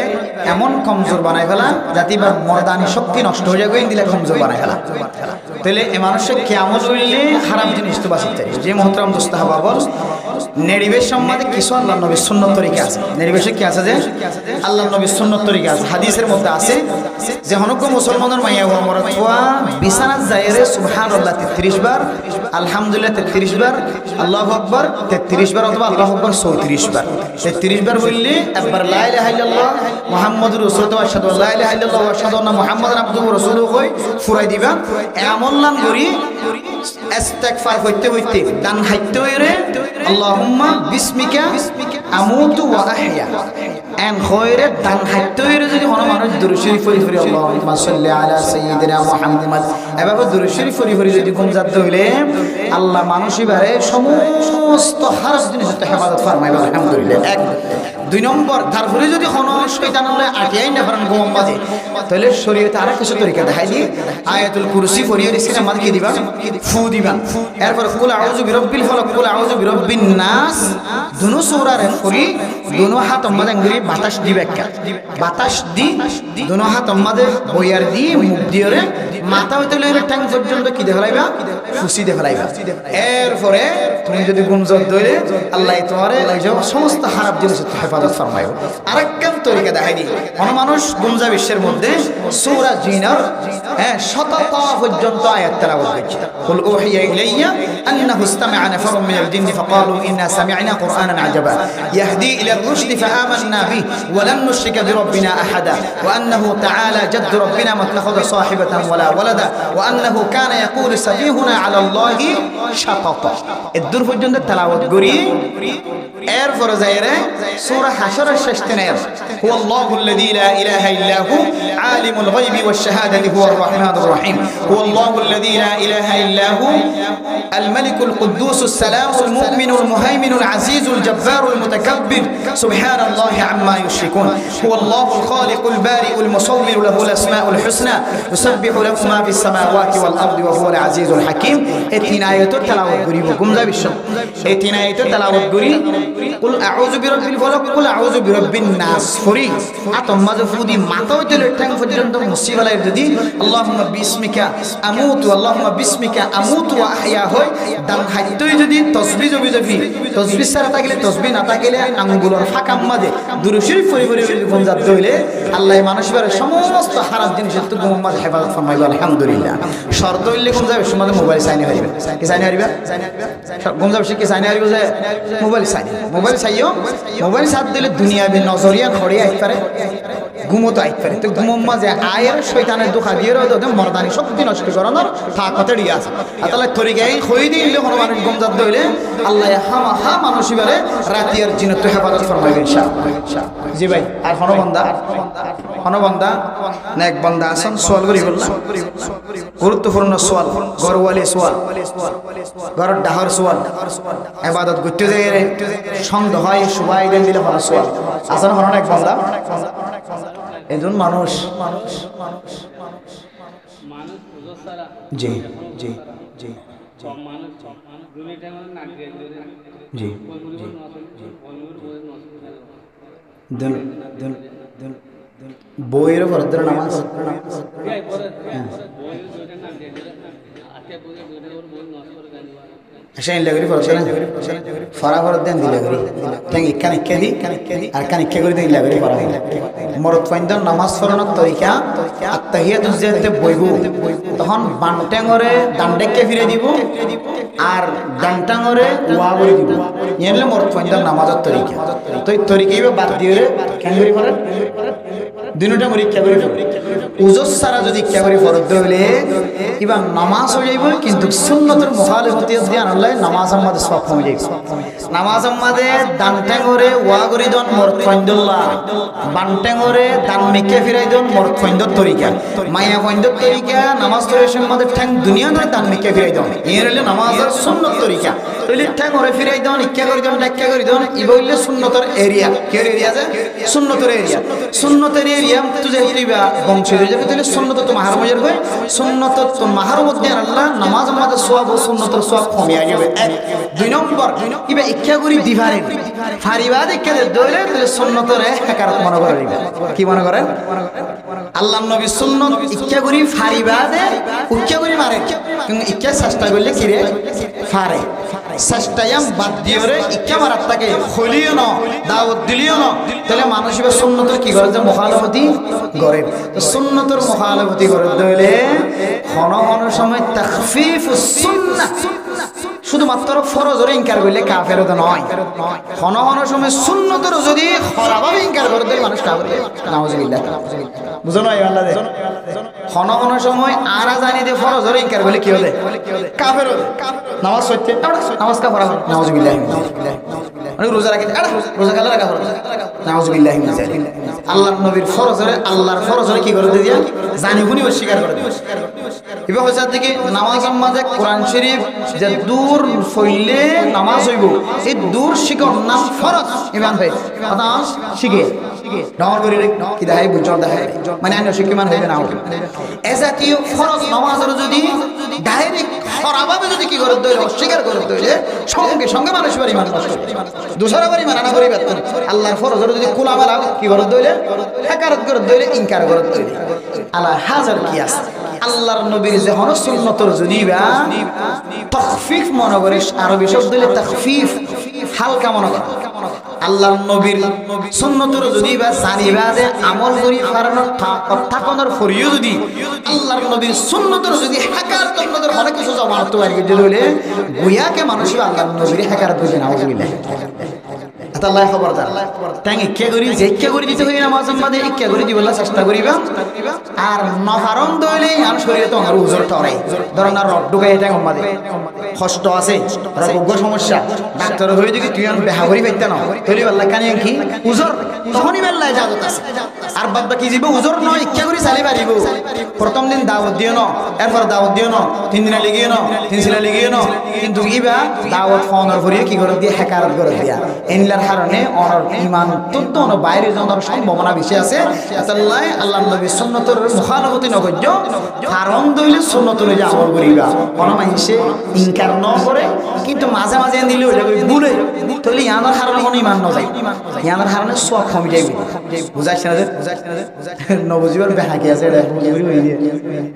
এমন কমজোর বানায় ফেলা যাতে এবার মর্দানি শক্তি নষ্ট হয়ে যাবে দিলে কমজোর বানায় ফেলা তাহলে এ মানুষের কেমন হইলে খারাপ জিনিস তো বাঁচাতে যে মোহতরম দোস্তাহ বাবর নির্বেশ সম্বন্ধে কিছু আল্লাহ নবীর সুন্নত তরিকা আছে নির্বেশে কি আছে যে আল্লাহ নবীর সুন্নত তরিকা আছে হাদিসের মধ্যে আছে যে হনক মুসলমানের মাইয়া ওমরা তোয়া বিছানাত যায়রে সুবহানাল্লাহ 33 বার আলহামদুলিল্লাহ 33 বার আল্লাহু আকবার 33 বার অথবা আল্লাহু আকবার 34 বার 33 বার বললে একবার লা ইলাহা ইল্লাল্লাহ মুহাম্মাদুর রাসূলুল্লাহ ওয়া আশহাদু আল্লা ইলাহা ইল্লাল্লাহ ওয়া আশহাদু আন্না মুহাম্মাদান আবদুহু ওয়া রাসূলুহু কই ফুরাই দিবা এমন নাম করি ইস্তিগফার করতে হইতে ডান হাইতে হইরে আল্লাহুম্মা বিসমিকা আমুতু ওয়া আহইয়া এন খয়রে ডান হাইতে হইরে যদি কোন মানুষ দুরূদ শরীফ পড়ি আল্লাহুম্মা সাল্লি আলা সাইয়্যিদিনা মুহাম্মদ এভাবে দুরূদ শরীফ পড়ি যদি গুমজাত হইলে আল্লাহ মানুষই বারে সমস্ত হারাম জিনিস হেফাজত ফরমাইবে আলহামদুলিল্লাহ এক 2 নম্বর তারপরে যদি কোনো শয়তান হলে আটিয়াই না পারেন গোম বাজে তাহলে শরীয়তে আর কিছু তরিকা দেখাই দি আয়াতুল কুরসি পড়িয়ে রিসিনা আমাদের কি দিবা ফু দিবা এরপর কুল আউযু বিরাব্বিল ফালাক কুল আউযু বিরাব্বিন নাস দুনো সূরারে পড়ি দুনো হাত আমাদের গরি বাতাস দিবে একটা বাতাস দি দুনো হাত আমাদের বইয়ার দি মুখ দিয়ে মাথা হইতে লইরে ট্যাং পর্যন্ত কি দেখাইবা ফুসি দেখাইবা এরপরে তুমি যদি গুমজত দইলে আল্লাহ তোমারে ওই যে সমস্ত খারাপ জিনিস হেফাজত ফরমাইবে আরেকখান তরিকা দেখাই দি কোন মানুষ গুমজা বিশ্বের মধ্যে সূরা জিনার শততা পর্যন্ত আয়াত তেলাওয়াত করছে কুল উহিয়া ইলাইয়া আন্নাহু ইসতামা'a নাফারুম মিনাল জিন্নি ফাকালু ইন্না সামি'না কুরআনান আজাবা ইয়াহদি ইলা আর-রুশদি ফাআমান্না বিহি ওয়া লান নুশরিকা বিরাব্বিনা আহাদা ওয়া আন্নাহু তাআলা জাদ্দু রাব্বিনা মাত্তাখাযা সাহিবাতান ওয়ালা ওয়ালাদা ওয়া আন্নাহু কানা ইয়াকুলু সাফীহুনা আলা আল্লাহি শাতাতা এদুর পর্যন্ত তেলাওয়াত করি এরপর যায়রে সূরা হাশরের শেষ তেনে হুয়াল্লাহুল্লাযী লা ইলাহা ইল্লা হু আলিমুল গায়বি ওয়াশ শাহাদাতি হুয়ার রাহমানুর রহিম হুয়াল্লাহুল্লাযী লা ইলাহা ইল্লা হু আল মালিকুল কুদ্দুসুস সালামুল মুমিনুল মুহাইমিনুল আজিজুল জাব্বারুল মুতাকাব্বির সুবহানাল্লাহি আম্মা ইউশরিকুন হুয়াল্লাহুল খালিকুল বারিউল মুসাওবিরু লাহুল আসমাউল হুসনা ইউসাব্বিহু লাহু মা ফিস সামাওয়াতি ওয়াল আরদি ওয়া হুয়াল আজিজুল হাকীম এই তিন আয়াত তেলাওয়াত করিব গুমজা বিশ্ব এই তিন আয়াত তেলাওয়াত করি কুল আউযু বিরাব্বিল ফালাক কুল আউযু বিরাব্বিন নাস ফরি আতম্মা ফুদি মাথা হইতে ঠ্যাং পর্যন্ত মুসিবালায় যদি আল্লাহুম্মা বিসমিকা আমুতু আল্লাহুম্মা বিসমিকা আমুতু ওয়া আহয়া হয় দাম খাইতই যদি তাসবিহ জবি তাসবিহ ছাড়া থাকলে তাসবিহ না থাকলে আঙ্গুলের ফাঁকার মাঝে দুরূদ শরীফ পড়ে গুমজাত হইলে আল্লাহ মানুষের সমস্ত খারাপ জিনিসের তো গুমমাদ হেফাজত ফরমাইবে আলহামদুলিল্লাহ শর্ত হইলে গুমজা বিশ্ব মধ্যে মোবাইল সাইনে হইবে কি সাইনে হইবে গুমজা বিশ্ব কি সাইনে হইবে যে মোবাইল চাইও মোবাইল সাথ দিলে দুনিয়াবি নজরিয়া খড়ে আইতে পারে ঘুমতো আইতে পারে তো ঘুমোর মাঝে আয়ের শয়তানের দুঃখা দিয়ে মর্দানি শক্তি নষ্ট করানোর থাকতে দিয়ে আছে তাহলে তরিকাই খই দিলে কোনো মানুষ গুমজাত দইলে আল্লাহ হামা মানুষ এবারে রাতিয়ার জিনত হেফাজত ফরমাইবে ইনশাআল্লাহ জি ভাই আর হনবন্দা না এক বন্দা আছেন সোয়াল করি বললাম গুরুত্বপূর্ণ সোয়াল ঘরওয়ালি সোয়াল ঘরের ডাহর সোয়াল ইবাদত করতে যায় সন্দেহ হয় সবাই দেন দিলে ভালো সোয়াল আসলে হন এক বন্দা একজন মানুষ জি জি জি জি বইয়ের ফরজের নামাজ Ashain lagri farasana fara farad den dilagri tang ikkan ikkedi ar kan ikke gori den lagri fara morot faindan namaz farana torika at-tahiyatuz ziyate boibu তখন বানটেঙরে ডান্ডেকে ফিরে দিব আর ডান্টাঙরে ওয়া বলে দিব এনলে morot faindan নামাজের তরিকা তো এই তরিকাইবে বাদ দিয়ে কেন করি ফরা দুইটা মরি ইচ্ছা করি উজুর সারা যদি ইচ্ছা করি ফরজ হইলে ইবা নামাজ হয়ে যাইব কিন্তু সুন্নতের মুখালিফতি দিয়ে আনলে নামাজের মধ্যে সওয়াব কমে যাইব নামাজের মধ্যে দান টেঙরে ওয়া করি দন মরদ ফইন্দুল্লাহ বান টেঙরে দান মেকে ফিরাই দন মরদ ফইন্দর তরিকা মায়া ফইন্দর তরিকা নামাজ পড়ার মধ্যে ঠ্যাং দুনিয়া ধরে দান মেকে ফিরাই দন এর হইলে নামাজের সুন্নত তরিকা তইলে ঠ্যাঙরে ফিরাই দন ইচ্ছা করি দন ডাক্কা করি দন ইবা হইলে সুন্নতের এরিয়া কি এরিয়া আছে সুন্নতের এরিয়া তুই যেবা বংশী হয়ে যাবে তাহলে সুন্নত তো মাহার মজার হয় সুন্নত তো মাহার মধ্যে আল্লাহ নামাজ আমাদের সওয়াব ও সুন্নতের সওয়াব কমে যাবে এক দুই নম্বর কিবা ইচ্ছা করি দিভারে ফারিবাদ ইচ্ছা দইলে তাহলে সুন্নতের হাকারত মনে করে কি মনে করেন আল্লাহর নবী সুন্নত ইচ্ছা করি ফারিবাদে ইচ্ছা করি মারে কিন্তু ইচ্ছা চেষ্টা করলে কি রে ফারে চেষ্টায়াম বাদ দিওরে ইচ্ছা মারাত থাকে খলিও না দাওয়াত দিলিও না তাহলে মানুষ এবার সুন্নতের কি করে যে মুখালাফতি করে তো সুন্নতের মুখালাফতি করে দইলে হন সময় তাখফিফুস সুন্নাহ শুধুমাত্র ফরজের ইনকার করলে কাফের তো নয় হন সময় সুন্নতের যদি খরাভাবে ইনকার করে দেয় মানুষ কাফের নাউজুবিল্লাহ বুঝো না আল্লাহ দে হন সময় আরা জানি দে ফরজের ইনকার করলে কি হবে কাফের হবে নামাজ সত্যি নামাজ কাফের নাউজুবিল্লাহ অনেক রোজা রাখে রোজা খেলে রাখা ফরজ নাউজুবিল্লাহি মিন যালিক আল্লাহর নবীর ফরজরে আল্লাহর ফরজরে কি করে দিয়া জানি গুনি অস্বীকার করে দেয় এবার হচ্ছে দিকে নামাজের মাঝে কোরআন শরীফ যে দূর ফইলে নামাজ হইব এই দূর শিখর নাম ফরজ ইমান ভাই কথা শিখে ডাউন করে কি দেখাই বুঝর দেখাই মানে আইন শিক্ষমান হইবে না এ জাতীয় ফরজ নামাজের যদি ডাইরেক্ট খরাভাবে যদি কি করে দইলে অস্বীকার করে দইলে সঙ্গে সঙ্গে মানুষ বাড়ি মানুষ নষ্ট দোসরা বাড়ি মানা না করি বেতন আল্লাহর ফরজের যদি কুলামালা কি করে দইলে হাকারত করে দইলে ইনকার করে দইলে আল্লাহ হাজার কি আছে আল্লাহর নবীর যে হন সুন্নতর যদি বা তাখফিফ মনে করে আরবি শব্দ দিলে তাখফিফ হালকা মনে করে আল্লাহর নবীর সুন্নতর যদি বা জানিবা যে আমল করি ফারানোর থাকানোর ফরিও যদি আল্লাহর নবীর সুন্নতর যদি হাকার তন্নতর অনেক কিছু জমানত তৈরি করে দিলে গুয়াকে মানুষ আল্লাহর নবীর হাকার বুঝে না বুঝবিল্লাহ আল্লাহ খবরদার তাই ইচ্ছা করি যে ইচ্ছা করে দিতে হই নামাজের মাঝে ইচ্ছা করে দিবলা চেষ্টা করিবা আর নফারন দইলে আর শরীরে তো আর উজর টরে ধরুন আর রড ঢুকাই এটা মাঝে কষ্ট আছে রোগ সমস্যা ডাক্তার হয়ে যদি তুই আর বেহা করি পাইতে না তৈরি বেলা কানে কি উজর তখনই বেলায় জাদত আছে আর বাদ বাকি জীব উজর নয় ইচ্ছা করে চালি পারিব প্রথম দিন দাওয়াত দিও না এরপর দাওয়াত দিও না 3 দিন লিগিও না 3 সিলা লিগিও না কিন্তু ইবা দাওয়াত ফোনের করিয়ে কি করে দিয়ে হ্যাকারত করে দিয়া এনলার কারণে অনর ঈমান তত্ত্ব অন বাইরে যাওয়ার সম্ভাবনা বেশি আছে আল্লাহ আল্লাহর নবীর সুন্নতের মুখালফতি নগজ্য কারণ দইলে সুন্নত অনুযায়ী আমল করিবা কোন মানুষে ইনকার ন করে কিন্তু মাঝে মাঝে দিলে ওইটা ভুলে তাহলে ইয়ানোর কারণে কোনো ঈমান ন যায় ইয়ানোর কারণে সওয়াব কমে যাবে বুঝাইছ না নবজীবন বেহাকি আছে এটা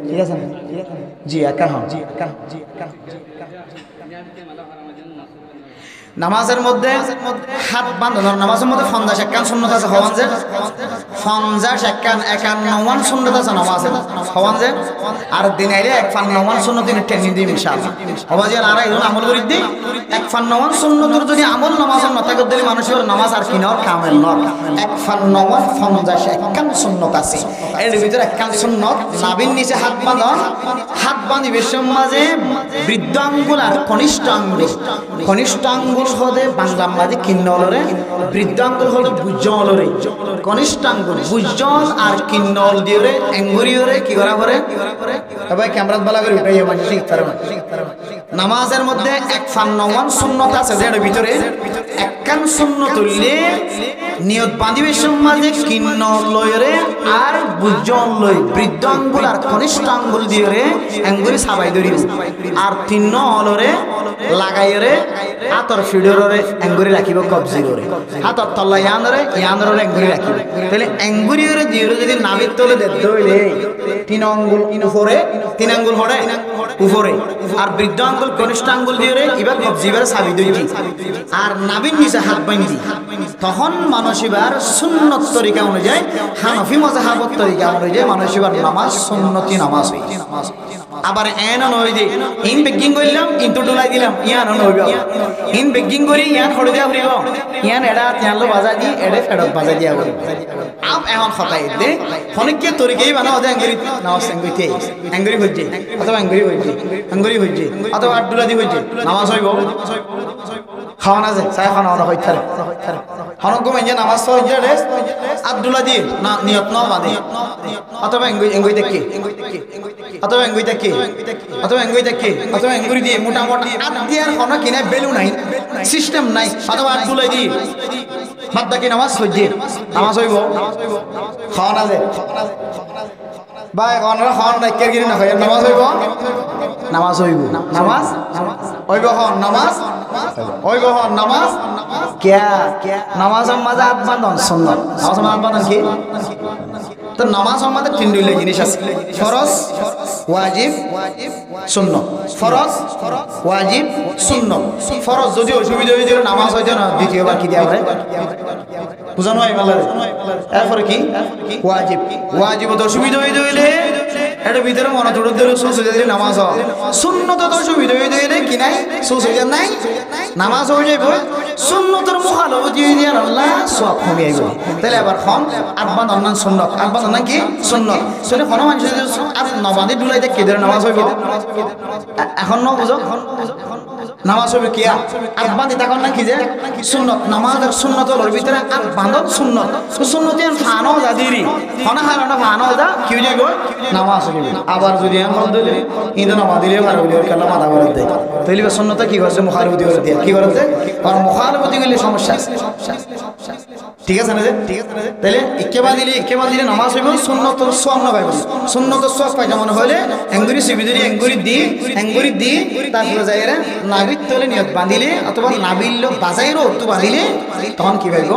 ঠিক আছে জি একা হন নামাজের মধ্যে হাত বাঁধানো নামাজের মধ্যে 50 সুন্নাত আছে হওয়ান যে 50 51 সুন্নাত আছে নামাজের হওয়ান যে আর দিন আইলে 51 সুন্নাত দিন ট্রেনিং দিই ইনশাআল্লাহ হওয়া যে আর এইজন আমল করি দিই 51 সুন্নাতের যদি আমল নামাজের না থাকে দিলে মানুষের নামাজ আর কিনার কামেল নয় 51 51 সুন্নাত আছে এর ভিতরে 51 সুন্নাত নাভির নিচে হাত বাঁধিবে সমাজে বৃদ্ধ আঙ্গুল আর কনিষ্ঠ আঙ্গুল হদে বাংলা মাঝে কিন্নলরে বৃদ্ধ আঙ্গুল হলে বুজ্জলরে কনিষ্ঠ আঙ্গুল বুজ্জল আর কিন্নল দিয়ে এঙ্গুরিওরে কি করা করে তবে ক্যামেরাত বালা করে উঠাইয়া মানে শিখতে পারবে নামাজের মধ্যে 51 সুন্নাত আছে এর ভিতরে 51 সুন্নাত তুললে নিয়ত বাঁধিবে সমাজে কিন্নল লয়রে আর বুজ্জল লয় বৃদ্ধ আঙ্গুল আর কনিষ্ঠ আঙ্গুল দিয়ে এঙ্গুরি সাবাই ধরিব আর তিন অলরে লাগাইরে হাতর ফিডরে এঙ্গুরি রাখিব কবজিরে হাতর তল্লা ইয়ানরে এঙ্গুরি রাখিব তাহলে এঙ্গুরিরে দিয়ে যদি নাভির তলে ধরলে 3 আঙ্গুল উপরে 3 আঙ্গুল হড়ে উপরে আর বৃদ্ধ আঙ্গুল কনিষ্ঠ আঙ্গুল দিয়ে এবার কবজিবার সাবি ধরি আর নাভির নিচে হাত বাঁধি তখন মানসিবার সুন্নত তরিকা অনুযায়ী হানফি মাযহাবত তরিকা অনুযায়ী মানসিবার নামাজ সুন্নতি নামাজ আবার এন নই দে ইন বেকিং কইলাম ইনটু ডলাই দিলাম ইয়ান নইব ইন বেকিং করি ইয়ান খড়ে দিয়া হইব ইয়ান এডা তেল বাজা দি এডে ফেডত বাজা দিয়া হইব আপ এখন খতাই দে হনিকে তরিকাই বানাও দে আঙ্গুরি নামাজ আঙ্গুরিতে আঙ্গুরি হইছে অথবা আঙ্গুরি হইছে অথবা আড্ডুলা দি হইছে নামাজ হইব খাওয়া না যায় চাই খাওয়া না হইতারে হনক মানে নামাজ হইছে রে আড্ডুলা দি না নিয়ত ন বাদে অথবা আঙ্গুরি দেখি অথবা আঙ্গুরি দিয়ে মোটামুটি আট দিয়ার কোনো কিনা বেলু নাই সিস্টেম নাই অথবা আট তুলাই দিয়ে বাদ বাকি নামাজ হইছে নামাজ হইব খাওয়া না যায় বা খাওয়া নাই কে গিরি না হয় নামাজ হইব নামাজ হইব নামাজ क्या নামাজ মাঝে হাত বাঁধন সুন্নাত নামাজ হাত বাঁধন কি তো নামাজ আমাদের তিনটি জিনিস আছে ফরজ ওয়াজিব সুন্নাত ফরজ ওয়াজিব সুন্নাত ফরজ যদি অসুবিধা হয়ে যায় নামাজ হইতো না দ্বিতীয়বার কি দেয়া হয় বুঝানো হয় ভালো এরপরে কি ওয়াজিব তো অসুবিধা হয়ে যাইলে এর ভিতরে মনে তোড় দিলে সুস হয়ে দিলে নামাজ হয় সুন্নাত তো অসুবিধা হয়ে যাইলে কি নাই সুস হয়ে যায় নাই নামাজ হয়ে যাবে সুন্নতের মুখালফতি দিয়ে আল্লাহ সব কমিয়ে আইব তাহলে আবার খন আব্বান অন্যান সুন্নত আব্বান অন্যান কি সুন্নত সেটা কোনো মানুষ আর নবাদি ডুলাইতে কেদের নামাজ হইব এখন ন বুঝো নামাজ হবে কি আব্বান এটা কোন না কি যে সুন্নত নামাজ আর সুন্নতের ভিতরে আব্বান সুন্নত সুন্নতে ফানো জাদিরি হনা হারানো ফানো যা কি হয়ে গো নামাজ হবে আবার যদি আমল দিলে ইন্দু নামাজ দিলে আর হইলে কালা মাথা করে দেয় তাইলে সুন্নতে কি করছে মুখালফতি করে দেয় কি করছে আর মুখালফতি করলে সমস্যা ঠিক আছে না যে তাহলে ইকেবা দিলে নামাজ হইব সুন্নতের সওয়াব না পাইব সুন্নতের সওয়াব পাইতে মনে হলে এঙ্গুরি সিবিদরি এঙ্গুরি দি তারপরে যাইরা নাবিত তলে নিয়ত বাঁধিলে অথবা নাবিল বাজাইরও অর্থ বাঁধিলে তখন কি পাইব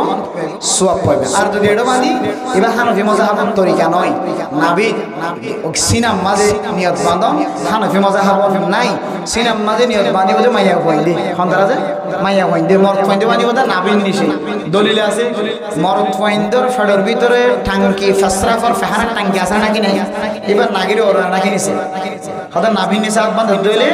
সওয়াব পাইবে আর যদি এটা বাঁধি এবার হানফি মাযহাবের তরিকা নয় নাবিত সিনাম মাঝে নিয়ত বাঁধন হানফি মাযহাব নাই সিনাম মাঝে নিয়ত বাঁধিব যে মাইয়া হইলে খন্দারা যে মাইয়া হইলে মরদ হইলে বাঁধিব দা নাবিল নিছে দলিলে আছে মরদ হইন্দর ফেডর ভিতরে টাঙ্কি ফাসরাফর ফাহানা টাঙ্কি আছে নাকি নাই এবার নাগিরে ওরা নাকি নিছে হদা নাবিল নিছে আব্বান ধইলে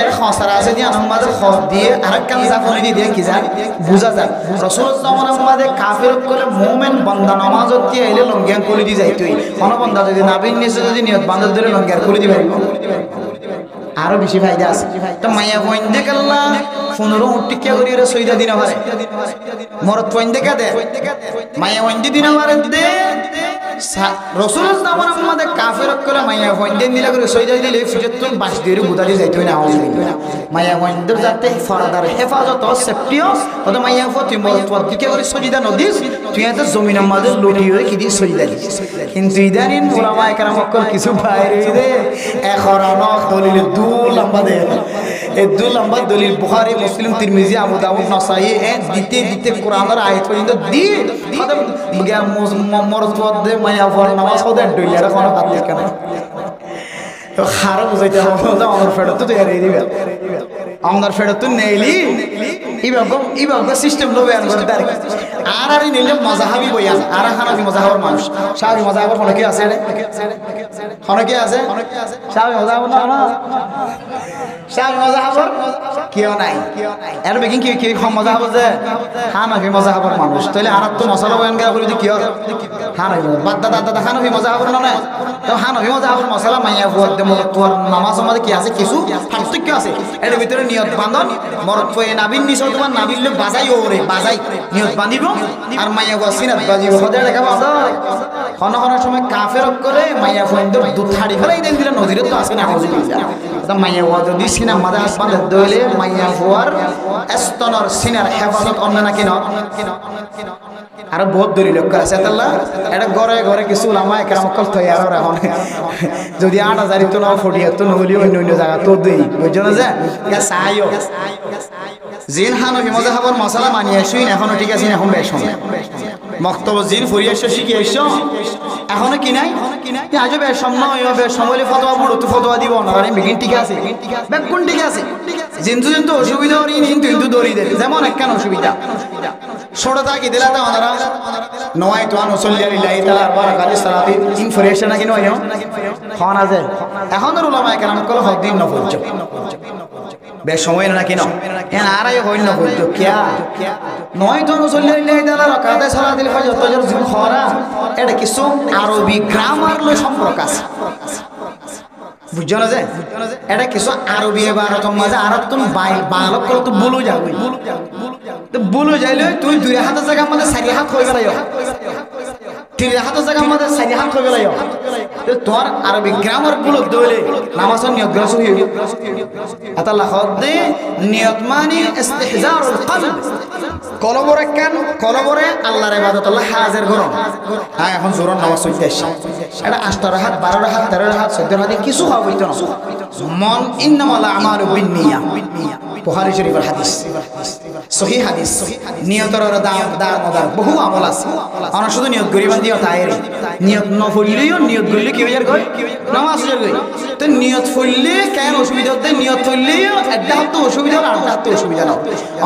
এর খসরা আছে দিয়ে আমাদের খস দিয়ে আরেক কাম জাফরি দিয়ে কি যায় বুঝা যায় রাসূলুল্লাহ আমাদের কাফির করে মুমিন বান্দা নামাজত দিয়ে আইলে লঙ্গিয়ান কলি দি যাই তুই কোন বান্দা যদি নাবিল নিছে যদি নিয়ত বান্দা ধরে লঙ্গিয়ান কলি দি পারিব আরো বেশি ফায়দা আছে তো মাইয়া বইন্দে কাল্লা 15 টিকা করিরে সইদা দিনা পারে মরদ বইন্দে কা দে মাইয়া বইন্দে দিনা পারে দে রাসূলুল্লাহ আমাদের কাফির করে মাইয়া বইন্দে দিলা করে সইদা দিলে ফিজতুল বাস দিয়ে বুদালি যাইতো না আওয়াজ মাইয়া বইন্দে যাতে ফরদার হেফাজত ও সেফটিও ওদ মাইয়া ফতি মরদ টিকা করে সজিদা নদিস তুই এত জমিনের মাঝে লুটি হয়ে কি দি সইদা দিস কিন্তু ইদানিন উলামা একরাম অকল কিছু বাইরে দে এখরানো দলিল লম্বা দে এই দু লম্বা দলিল বুখারী মুসলিম তিরমিজি আবু দাউদ নাসাই এ দিতে কোরআনের আয়াত পর্যন্ত দি খতম গিয়া মরদ দে মাইয়া ফর নামাজ হদে ডইলা কোন বাদ কেন তো খারাপ বুঝাইতে হবে আমার ফেরত তো তৈরি দিবে আমার ফেরত তো নেইলি ইবাগো সিস্টেম লোবে আনবার দাঁড়ি আর নিলে মাযহাবি বয়ান আর হানাফি মাযহাবের মানুষ শাফি মাযহাবের অনেকে আছে অনেকে আছে শাফি মাযহাবের না শাফি মাযহাবের কেউ নাই এর বেগিন কি মাযহাব আছে হানাফি মাযহাবের মানুষ তাহলে আর তো মশলা বয়ান করা বলি কি হয় হানাফি দাদা হানাফি মাযহাবের না তো হানাফি মাযহাবের মশলা মাইয়া ফুয়াদ তোর নামাজ আমাদের কি আছে কিছু পার্থক্য আছে এর ভিতরে নিয়ত বাঁধন মরদ ফয়ে নাবিন নিছ তোমার নাবিল বাজাই ওরে বাজাই নিয়ত বাঁধিব আর মাইয়া ফুয়া সিনাত বাজিব হদে দেখা বাঁধা হন সময় কাফের করে মাইয়া ফুয়াদের দুধ ছাড়ি ফেলাই দেন দিলে নদীরে তো আছে না হজে মাইয়া ফুয়া যদি সিনা মাদা বাঁধে দইলে মাইয়া ফুয়ার স্তনর সিনার হেফাজত অন্য নাকি ন আর বহুত দলিল আছে আল্লাহ এটা ঘরে ঘরে কিছু উলামা একরাম কল তৈয়ার এখন যদি 8000 তো না 40 তো নহলি অন্য জায়গা তো দেই বুঝছো না যে চাইও জিন হানফি মাযহাবের মাসালা মানি আসুই এখনো ঠিক আছে এখন বেশ সময় মক্তব জিন ফরিয়াস শিখি আইছো এখনো কি নাই আজও বেশ সময় বেশ সময় ফতোয়া বড় তো ফতোয়া দিব না আরে বিগিন ঠিক আছে বেগুন ঠিক আছে জিন্তু অসুবিধা হরি কিন্তু দরি দে যেমন একখান অসুবিধা ছোটতা কি দিলা তা ওনারা নয় তো আনুসল্লি আলিল্লাহি তাআলা বারাকাতি সালাতি ইনফরমেশন নাকি নয় খন আছে এখন উলামা একরাম কল হদিন নফরজ বেশ সময় নাকি ন এন আরাই হইল নফরজ কিয়া নয় তো আনুসল্লি আলিল্লাহি তাআলা রাকাতে সালাতিল ফজর তজর জিম খরা এটা কিছু আরবি গ্রামার লো সম্পর্ক আছে বুঝছো না যে এটা কিছু আরবি এবারত মাঝে আরব তুমি বালক করে তো বলু যাবে তো বলু যাইলে তুই 2 হাতের জায়গা আমাদের 4 হাত হয়ে গেল 3 হাতের জায়গা আমাদের 4 হাত হয়ে গেল তো তোর আরবি গ্রামার বলু দইলে নামাজের নিয়ত গ্রস হয়ে গেল আল্লাহ খদে নিয়ত মানে ইস্তিহজারুল কলব কলবরে কেন কলবরে আল্লাহর ইবাদত আল্লাহ হাজির গরম হ্যাঁ এখন জোর নামাজ হইতে এটা 8 হাত 12 হাত 13 হাত 14 হাত কিছু হবে হইতো না মন ইন্নামাল আমালু বিন্নিয়া বুখারী শরীফের হাদিস সহিহ হাদিস নিয়তের দাম বহু আমল আছে আমরা শুধু নিয়ত গরিবান দিও তাইরে নিয়ত ন পড়িলেও নিয়ত গরিলে কি হইয়ার কই নামাজ হইয়ার কই তো নিয়ত ফুললে কেন অসুবিধা হতে নিয়ত ফুললে একটা হাত তো অসুবিধা হল আরেকটা হাত তো অসুবিধা হল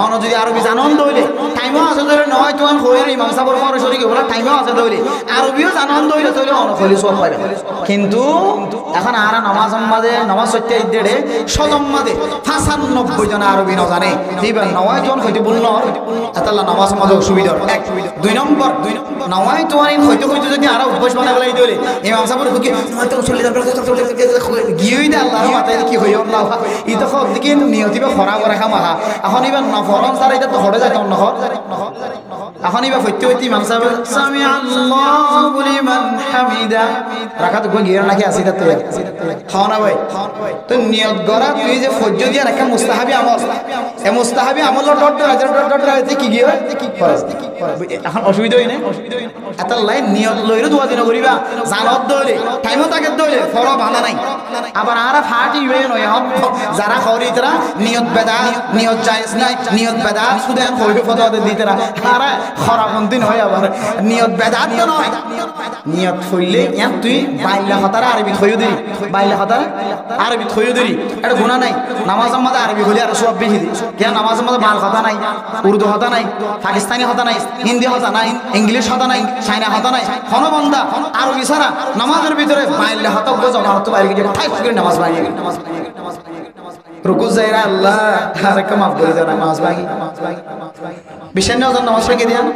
অন যদি আরবি জানন দইলে টাইমও আছে ধরে নয় তোমার হয়ে ইমাম সাহেবের পরে শরীকে বলা টাইমও আছে দইলে আরবিও জানন দইলে তাহলে অন হইলে সব পাবে কিন্তু এখন আর নামাজ সম্মাদে নামাজ সত্যি দেড়ে সজম্মাদে 95 জন আরবি না জানে এইবার নয় জন হইতে বলল আল্লাহ নামাজ সম্মাদে অসুবিধা এক দুই নম্বর নয় তোমার হইতে হইতে যদি আরো অভ্যাস বানাই বলাই দইলে ইমাম সাহেবের হুকি তো চলে যাবে গিয়েই দে আল্লাহর মাথায় কি হইও না ই তো সব দিকে নিয়তিবে খরা করে খামাহা এখন এবার নফরন স্যার এটা তো হরে যায় তখন নখ এখন এবার হইতে হইতে ইমাম সাহেব সামি আল্লাহু লিমান হামিদা রাকাত গিয়ে নাকি আসি তাতে খাও না ভাই তো নিয়ত গড়া তুই যে ফজ্জ দিয়া রাখা মুস্তাহাবি আমল এ মুস্তাহাবি আমল ডট রাইতে কি গিয়ে কি ফরজ এখন অসুবিধা হই না এত লাইন নিয়ত লইরো দুয়া দিন করিবা জানত দইলে টাইমও তাকে দইলে ফর ভালো নাই আবার আরা ফাটি হই নয় যারা খরি তারা নিয়ত বেদাত নিয়ত জায়েজ নাই নিয়ত বেদাত সুদে কইবে ফতোয়া দিতেরা আরা খরাবন্দি নয় আবার নিয়ত বেদাত তো নয় নিয়ত হইলে ইয়ান তুই বাইলা হতারা আরবি থইও দিই বাইলা হতারা আরবি থইও দিই এটা গুনাহ নাই নামাজের মধ্যে আরবি হইলে আর সব বেশি দিই কেন নামাজের মধ্যে বাল কথা নাই উর্দু কথা নাই পাকিস্তানি কথা নাই হিন্দি কথা নাই ইংলিশ কথা নাই চাইনা কথা নাই কোন বান্দা আরবি ছাড়া নামাজের ভিতরে বাইলা হতা জমা হতে বাইরে গিয়ে ঠাইস করে নামাজ পড়ে রুকু যায়রা আল্লাহ আরেকটা মাফ করে দেন নামাজ ভাগি বিশেষ নজর নামাজ পড়ে দিয়ান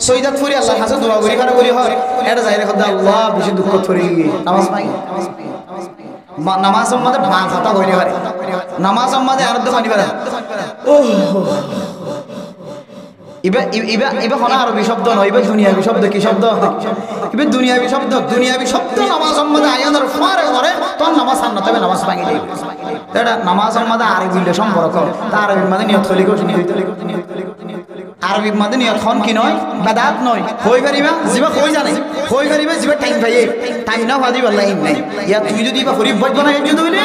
সৈয়দাত ফুরি আল্লাহ কাছে দোয়া করি করে বলি হয় এটা যাই রেখে আল্লাহ বেশি দুঃখ ফুরি নামাজ ভাগি নামাজের মধ্যে মা কথা হইলে পারে নামাজের মধ্যে আরদ্দ পানি পারে ও ইবা হনা আরবি শব্দ নয় ইবা দুনিয়াবি শব্দ কি শব্দ ইবা দুনিয়াবি শব্দ নামাজের মধ্যে আয়ানোর ফারে করে তোর নামাজ সান্না তবে নামাজ ভাঙি যাবে এটা নামাজের মধ্যে আরবির সম্পর্ক তা আরবির মধ্যে নিয়ত হলি গো আরবির মধ্যে নিয়ত খন কি নয় বেদাত নয় হই পারিবা জিবা কই জানে হই পারিবা জিবা টাইম পাইয়ে টাইম না ভাদি বললাই নাই ইয়া তুই যদি বা হরি বজ বানাই যদি হইলে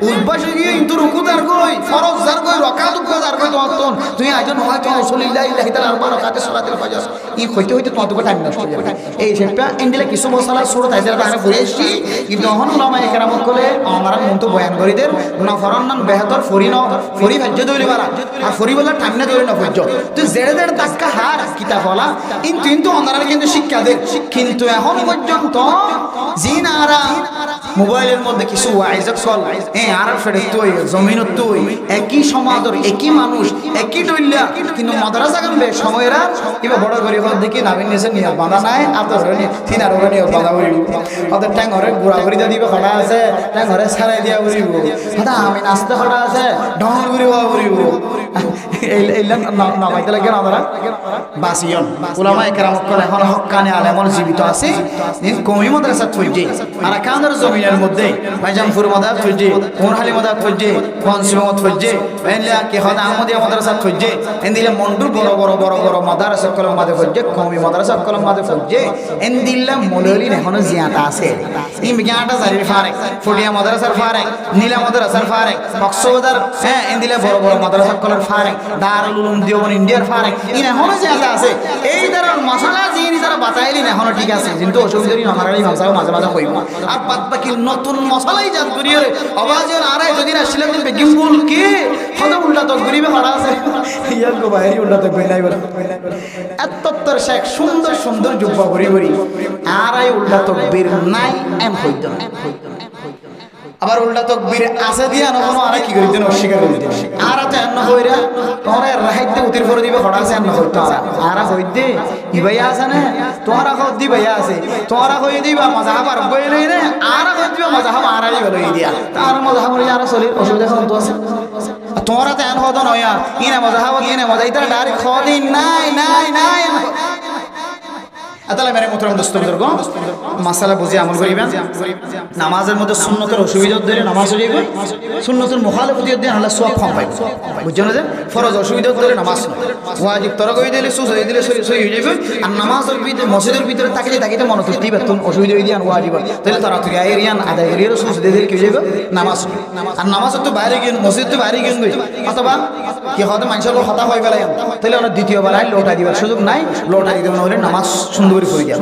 উদ্বাস গিয়ে কিন্তু রুকু দার কই ফরজ দার কই রাকাত দার কই তোমার তুই আইজন হয় তো রাসূলুল্লাহ ইল্লাহি তাআলা আরবা রাকাতে সালাতুল ফজর ই হইতে হইতে তোমার টাইম নষ্ট হয়ে যাবে এই সেটা ইন্ডিলা কিছু মশলা সূরত আইজার আমরা ঘুরেছি কিন্তু অহন উলামায়ে কেরামত কলে আমরা মন্ত বয়ান করি দের নফরন নান বেহতর ফরি ভাজ্য দইলে বারা আর ফরি বলা টাইম না দইলে না ভাজ্য তুই জেড়ে দাক্কা হার কিতাব বলা কিন্তু ওনারা কিন্তু শিক্ষা দেয় কিন্তু এখন পর্যন্ত জিনারা মোবাইলের মধ্যে কিছু ওয়াইজক কল আর ফেরে তুই জমিনত তুই একই সমাদর একই মানুষ একই দইলা কিন্তু মাদ্রাসা গামবে সময়রা কিবা বড় গরিব দেখি নাবিন নেছে নিয়ত বাঁধা নাই আর তো ধরে থিনার ওরে নিয়ত বাঁধা করিব ওদের ট্যাং ঘরে গুড়া করে দিবে খড়া আছে ট্যাং ঘরে ছাড়াই দিয়া করিব দাদা আমি নাচতে খড়া আছে ঢং করিব করিব এইলা নামাইতে লাগে না ওরা বাসিয়ন উলামায়ে কেরামত করে এখন হক্কানে আলেমন জীবিত আছে কওমি মাদ্রাসা থইজে আর কান্দার জমিনের মধ্যে ভাইজানপুর মাদ্রাসা থইজে কোনহালি মাদ্রাসা থইজে পঞ্চমত থইজে এনলা কে হদা আহমদিয়া মাদ্রাসা থইজে এন্দিলা মন্ডুর বড় মাদ্রাসা কলম মাদে থইজে কওমি মাদ্রাসা কলম মাদে থইজে এন্দিলা মৌলভী এখনো জিয়াতা আছে এই বিজ্ঞানটা জারির ফারেক ফুটিয়া মাদ্রাসার ফারেক নীলা মাদ্রাসার ফারেক কক্সবাজার এন্দিলা বড় মাদ্রাসা কলম ফারেক দারুল উলুম দেওবন্দ ইন্ডিয়ার ফারেক ইন এখনো জিয়াতা আছে এই দ্বারা মশলা জিনি যারা বাঁচাইলেন এখনো ঠিক আছে কিন্তু অসুবিধারই আমারই ভাষাও মাঝে মাঝে হইব আর বাদ বাকি নতুন মশলাই জাত করিয়ে আওয়াজের আড়াই যদি আসছিলেন বেগিম বল কি হয়তো উল্টা তো গরিবে ভাড়া আছে ইয়ার গো বাইরে উল্টা তো কই নাই বলে এতত্তর শেখ সুন্দর জুব্বা ভরি আড়াই উল্টা তো বের নাই এম হইতো না আবার উল্টা তকবীর আছে দিয়া না কোনো আর কি করিতেন অস্বীকার করিতেন আর আছে অন্য হইরা তোমরা রাইতে উতির করে দিবে খড়া আছে অন্য হইতো আর হইতে ইবাইয়া আছে না তোমরা কও দিবাইয়া আছে তোমরা কই দিবা মাযহাব আর বইলে রে আর কই দিবা মাযহাব আরাই বলে দিয়া তার মাযহাব রে আর চলি অসুবিধা হতো আছে তোমরা তো এন হতো নয় আর ইনা মাযহাব ইনা মাযহাইতা ডাইরেক্ট খদি নাই আতালা মেরে মোহতরম দোস্ত বুজুর্গ মাসালা বুঝে আমল করিবেন নামাজের মধ্যে সুন্নতের অসুবিধা ধরে নামাজ হইব সুন্নতের মুখালিফতি দিয়ে আল্লাহ সওয়াব কম পাইব বুঝছেন না যে ফরজ অসুবিধা ধরে নামাজ ওয়াজিব তরা কই দিলে সুজ হই দিলে সহি হই যাবে আর নামাজের ভিতরে মসজিদের ভিতরে তাকিতে মন করতে বেতন অসুবিধা হই দিয়ান ওয়াজিব তাহলে তারা তুই আইরিয়ান আদায় করিয়ে সুজ দিয়ে দিলে কি হইব নামাজ আর নামাজ তো বাইরে গিয়ে মসজিদ তো বাইরে গিয়ে গই অথবা কি হতে মানুষের কথা হই ফেলাই তাহলে ওরা দ্বিতীয়বার আই লোটা দিবার সুযোগ নাই লোটা দিতে মনে হলে নামাজ সুন্দর করে করে যাব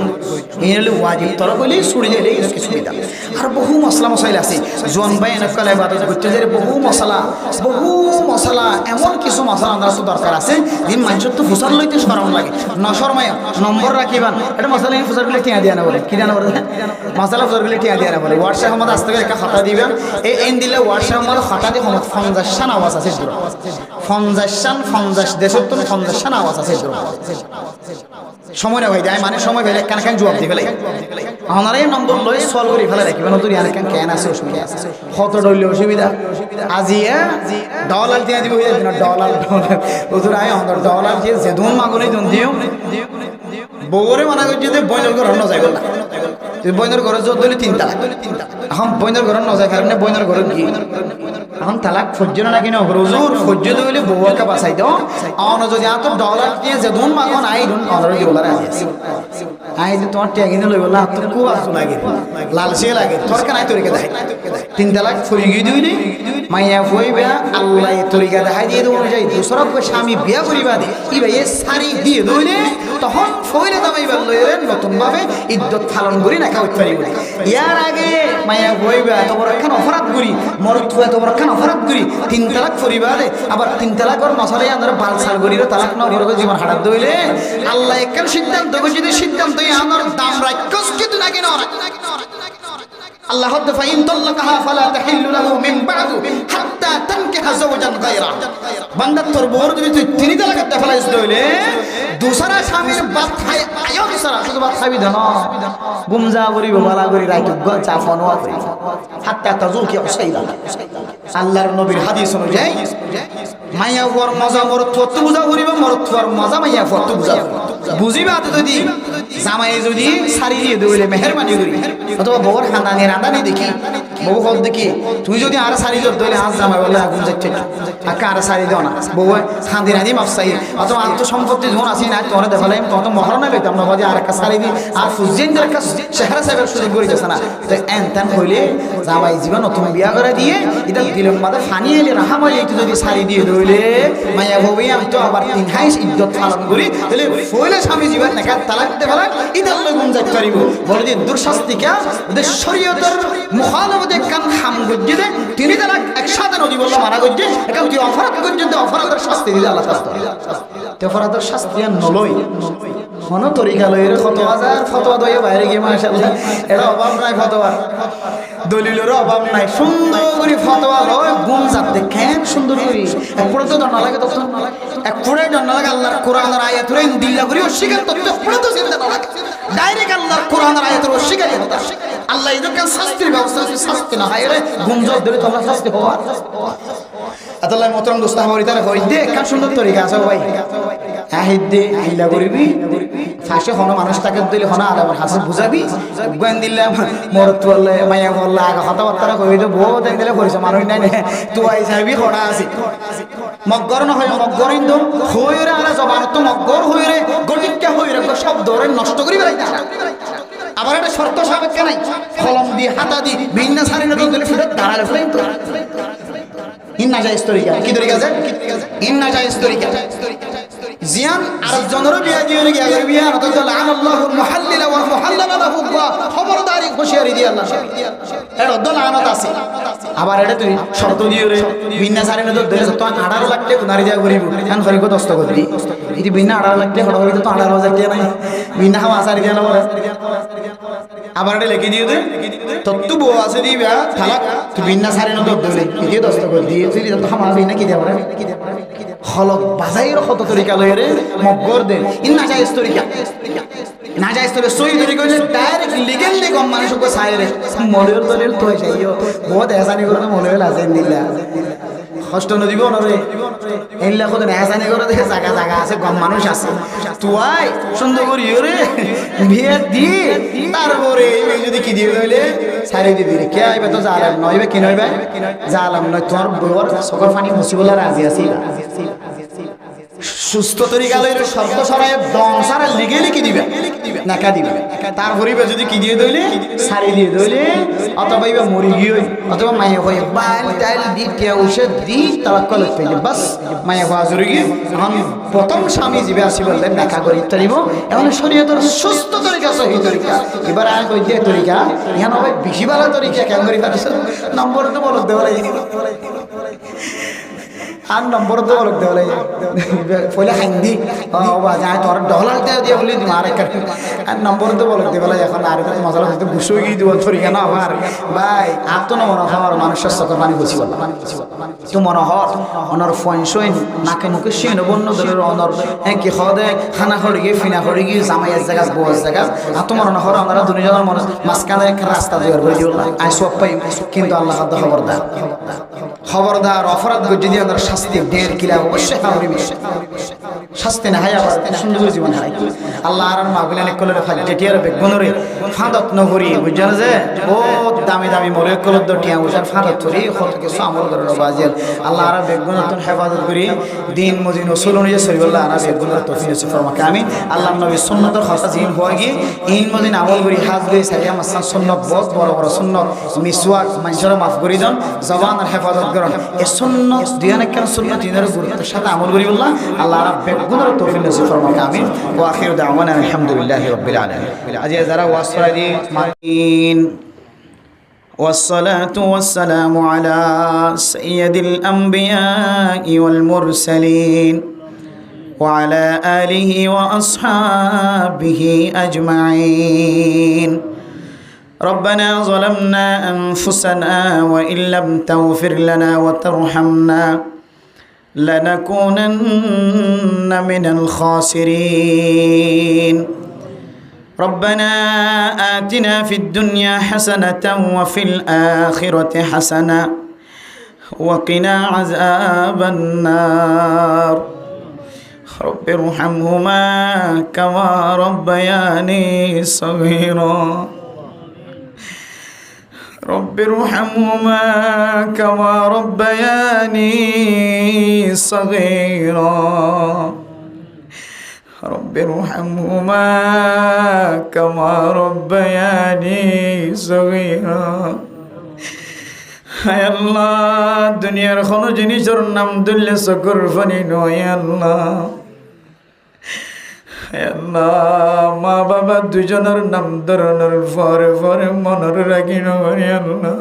এই হলো ওয়াজিব তরফ হইলে ছুড়ে গেলে এর সুবিধা আর বহু মশলা মশাইল আছে জন ভাই এনকালে ইবাদত করতে যে বহু মশলা এমন কিছু মশলা আমরা তো দরকার আছে দিন মানুষের তো ফুসার লইতে শরম লাগে নশরমায় নম্বর রাখিবান এটা মশলা ফুসার গুলো টিয়া দিয়া না বলে কি জানা বলে মশলা ফুসার গুলো টিয়া দিয়া না বলে হোয়াটসঅ্যাপ আমাদের আস্তে করে একটা খাতা দিবেন এই দিলে হোয়াটসঅ্যাপ আমাদের খাতা দিয়ে 50 আওয়াজ আছে 50 দেশের তো 50 আওয়াজ আছে সময় না ভাই যায় মানে সময় পেলে কেন কেন জবাব দিয়ে ফেলে আমার এই নম্বর লই সলভ করে ফেলে রাখবেন তো রিয়াল কেন কেন আছে অসুবিধা কত ডলে অসুবিধা আজিয়া ডলার দিয়ে দিব ডলার ওদের আয় আমাদের ডলার দিয়ে যে দুন মাগুনি দুন দিও বউরে মানা করছে যে বইনের ঘর ন যাইব না বইনের ঘরে জোর দিলে 3 তালাক এখন বইনের ঘর ন যায় কারণে বইনের ঘরে কি এখন তালাক ফজ্জ না কিনা হুজুর ফজ্জ দিলে বউকে বাঁচাই দাও অন যদি এত ডলার দিয়ে যে দুন মাগন আই দুন অলরেডি ডলার আছে আই যে তোমার ট্যাগ কিনে লইব না তো খুব আসু লাগে লালসে লাগে তরকা নাই তরিকা দেখাই 3 তালাক ফুরি গই দিইনি মাইয়া হইবা আল্লাহ তরিকা দেখাই দিয়ে দেব অনুযায়ী দোসরা স্বামী বিয়া করিবা দে ই ভাই সারি দিয়ে দইলে তখন ফইলে দামাইবার লইরে নতুন ভাবে ইদ্দত পালন করি না খাওয়াইতে পারিব ইয়ার আগে মাইয়া হইবা তোমার একখান অপরাধ করি মরত হয়ে তোমার একখান অপরাধ করি 3 তালাক করিবা দে আবার 3 তালাকর মশালাই আমরা বালসাল করির তালাক না বড় জীবন হারাত দইলে আল্লাহ একখান সিদ্ধান্ত যদি সিদ্ধান্ত আমার দাম রাখস কি না কেন আল্লাহ হদ ফাইন তাল্লাকাহা ফালা তাহিল্লু লাহু মিন বাদু হাত্তা তানকিহা যাওজান গায়রা বান্দা তোর বউর যদি তুই 3 তালাক করতে ফেলাইস দইলে দুসরা স্বামীর বাত খাই আয়ো দুসরা শুধু বাত খাবি না গুমজা করিব বালা করি রাইত চা ফনওয়া করি হাত্তা তাজুকি উসাইলা আল্লাহর নবীর হাদিস অনুযায়ী মাইয়া ওর মজা মরত তো বুঝা করিব মরত ওর মজা মাইয়া ফত বুঝা বুঝিবা যদি জামাই যদি সারি দিয়ে দইলে মেহেরবানি করি অথবা বউর খানানি রাঁধানি দেখি বউ কল দেখি তুই যদি আর সারি জোর দইলে আজ জামাই বলে আগুন যাচ্ছে না আকা আর সারি দাও না বউ খাঁদি রাঁধি মাপসাই অথবা আত্মসম্পত্তি যখন আসি না তোরা দেখালাম তখন তো মহারণা লইতাম না বাজে আর একটা সারি দি আর ফুজিন যে একটা চেহারা সাহেবের সুযোগ করে যাচ্ছে না তো এন তেন হইলে জামাই জীবন নতুন বিয়া করে দিয়ে এটা দিলেন মাদের ফানি এলে রাহামাই এইটু যদি সারি দিয়ে দইলে মাইয়া বউই আমি তো আবার 3 হাইস ইজ্জত পালন করি তাহলে ফইলে স্বামী জীবন নাকা তালাক দিতে পারে ইদাল লই গুণ যাইতে পারিব বলে যে দুঃশাস্তিকা ওদের শরীয়তের মুখালফতে কান খাম গজ্জে দে 3 তালাক একসাথে নদী বলল মারা গজ্জে এটা কি অপরাধ গজ্জে দে অপরাধের শাস্তি দিলে আল্লাহ শাস্তি তে অপরাধের শাস্তি আর নলই কোন তরিকা লইরে কত হাজার ফতোয়া দইয়ে বাইরে গিয়ে মাশাআল্লাহ এটা অভাব নাই ফতোয়া দলিলের অভাব নাই সুন্দর করে ফতোয়া লয় গুণ যাতে কেন সুন্দর করি একপুরে তো দন্ড লাগে তখন একপুরে দন্ড লাগে আল্লাহর কোরআনের আয়াতুরে দিল্লা করি অস্বীকার করতে পুরো তো চিন্তা না লাগে ডাইরেক্ট আল্লাহর কোরআনের আয়াতুরে অস্বীকার করতে আল্লাহ এদেরকে শাস্তির ব্যবস্থা শাস্তি না হয় রে গুণ জব ধরে তোমরা শাস্তি হওয়া আল্লাহ মোহতরম দোস্ত আমার ইতারে কই দে কার সুন্দর তরিকা আছে ভাই আহিদে হিলা করিবি ফাঁসে হন মানুষ তাকে দিলে হন আলাবার হাসে বুঝাবি গোয়েন দিলাম মরত বললে মাইয়া বললে আগে কথাবার্তা কই তো বউ দেখ দিলে করিস মানুষ নাই তুই আই যাবি খড়া আছি মগর না হয় মগর ইন্দু হইরে আলা জবান তো মগর হইরে গটিকা হইরে সব ধরে নষ্ট করি বেড়াইতা আবার একটা শর্ত সাবেক নাই কলম দিয়ে হাতা দি ভিন্ন সারি না দিলে ফেরত দাঁড়ালে ফেলেন তো ইন্না জায়েজ তরিকা কি তরিকা আছে ইন্না জায়েজ তরিকা জিয়ান আরেকজনের বিয়া দিয়ে গিয়া করে বিয়া নত লানাল্লাহুল মুহাল্লিল ওয়াল মুহাল্লাল লাহু খবরদারি হুঁশিয়ারি দি আল্লাহ এর দলানত আছে আবার এটা তুই শর্ত দিও রে বিনা সারি না দিলে তো 18 লাখ টাকা নারী যা করিব কান করি কত দস্ত করবি এটি বিনা 18 লাখ টাকা হড় তো 18000 টাকা নাই বিনা হাওয়া সারি দিয়া না আবার এটা লিখে দিও দে তত্তু বউ আছে দিবা তালাক তুই বিনা সারি না দিলে এটি দস্ত করে দিয়ে তুই তো হামা বিনা কি দেব রে হলক বাজাইর কত তরিকা লইরে মগর দে ইন্না জায়েজ তরিকা না জায়েজ তরিকা সই তরিকা হইছে ডাইরেক্ট লিগ্যালি কম মানুষকে সাইরে মলের দলিল তো যাইও বহুত এসানি করে তো মলের আছেন দিলা কষ্ট নদিব নরে এইলা কত এসানি করে দেখে জায়গা জায়গা আছে কম মানুষ আছে তুই সুন্দর করি রে বিয়ে দি তারপরে এই যদি কি দিবে হইলে সারি দি দিলে কে আইবে তো জালাম নইবে কি নইবে জালাম নয় তোর বউর সকল পানি মুসিবলা রাজি আছিল সুস্থ তরিকা লইলে শব্দ সরাই দম সারা লিখে লিখে দিবে নাকা দিবে তারপরে যদি কি দিয়ে দইলে সারি দিয়ে দইলে অথবা ইবা মরি গিয়ে অথবা মায়ে হয়ে বাল টাইল দি কে ঔষধ দি তাওয়াক্কুল পেলে বাস মায়ে হওয়া জরুরি এখন প্রথম স্বামী জিবে আসি বললেন নাকা করি ইত্যাদিব এখন শরীয়তের সুস্থ তরিকা সহি তরিকা এবার আর কই দিয়ে তরিকা ইহান হবে বেশি ভালো তরিকা কেন করি পারিস নম্বর তো বলক দেওয়া আর নম্বর তো বলক দেওয়া পয়লা হাইন্দি বা যায় তোর ডলার দিয়ে বলি দিম আর আর নম্বর তো বলক দেওয়া এখন আর মশলা হয়তো গুছো গিয়ে দিব থরি কেন আমার ভাই আর তো মনে হওয়ার মানুষের চোখের পানি বুঝি বল তো মনে হর অনর ফইন সইন নাকে মুখে শিন বন্য ধরে অনর কি খদে খানা খড়ি গিয়ে ফিনা খড়ি গিয়ে জামাইয়ের জায়গা বউয়ের জায়গা আর তো মনে হর আমরা দুজনের মনে মাঝখানে একটা রাস্তা জোগাড় করে দিল আই সব পাই কিন্তু আল্লাহ খবরদার অপরাধ যদি আমরা শাস্তি ঢের কিলা অবশ্যই হামরি শাস্তি না হাই আবার সুন্দর জীবন হাই আল্লাহ আর মাহবিলানে কলরে ফাটিয়ার বেগুনরে ফাঁদত নগরী বুঝছেন যে বহুত দামি দামি মরে কলদ টিয়া বুঝার ফাঁদত ধরি কত কিছু আমল করে বাজেল আল্লাহ আর বেগুনতন হেফাজত করি দিন মদিন ওসুল অনুযায়ী সরিবল্লাহ আর বেগুনের তৌফিক আছে ফরমাকে আমি আল্লাহ নবী সুন্নতের খাসা জিন হয়ে গিয়ে ইন মদিন আমল করি হাজ গই সাইয়া মাসান সুন্নত বহুত বড় বড় সুন্নত মিসওয়াক মানুষের মাফ করি দেন জবান আর হেফাজত করেন এই সুন্নত দিয়ানে কেন সুন্নত দিনের গুরুত্বের সাথে আমল করি বললাম আল্লাহ আর বেগুনের তৌফিক আছে ফরমাকে আমি ওয়া আখিরু দাওয়ানা আলহামদুলিল্লাহি রাব্বিল আলামিন আজ যারা ওয়াজ করে দি মাইন والصلاة والسلام على سيد الأنبياء والمرسلين وعلى آله وأصحابه أجمعين ربنا ظلمنا أنفسنا وإن لم تغفر لنا وترحمنا لنكونن من الخاسرين ربنا آتنا في الدنيا حسنة وفي الآخرة حسنة وقنا عذاب النار رب ارحمهما كما ربياني صغيرا رب ارحمهما كما ربياني صغيرا رب ارحمهما كما ربياني صغيرا হায় আল্লাহ দুনিয়ার কোনো জিনিসের নাম দিলে চকুর পানি নয় আল্লাহ হায় আল্লাহ মা বাবা দুজনের নাম ধরনের পরে পরে মনের রাখি নয় আল্লাহ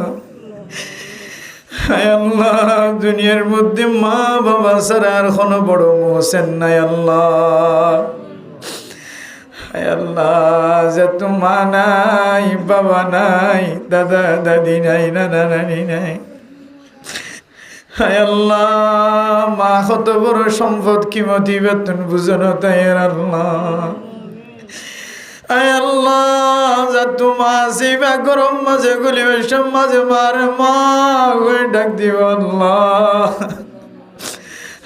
হায় আল্লাহ দুনিয়ার মধ্যে মা বাবা ছাড়া আর কোনো বড় মোহসেন নাই আল্লাহ হায় আল্লাহ যে তো মা নাই বাবা নাই দাদা দাদি নাই নানা নানি নাই হায় আল্লাহ মা কত বড় সম্পদ কিমতি বেতন বুঝানো তাই আল্লাহ হায় আল্লাহ যা তোমা সিবা গরম মাঝে গুলি বেশম মাঝে মার মা হয়ে ডাক দিব আল্লাহ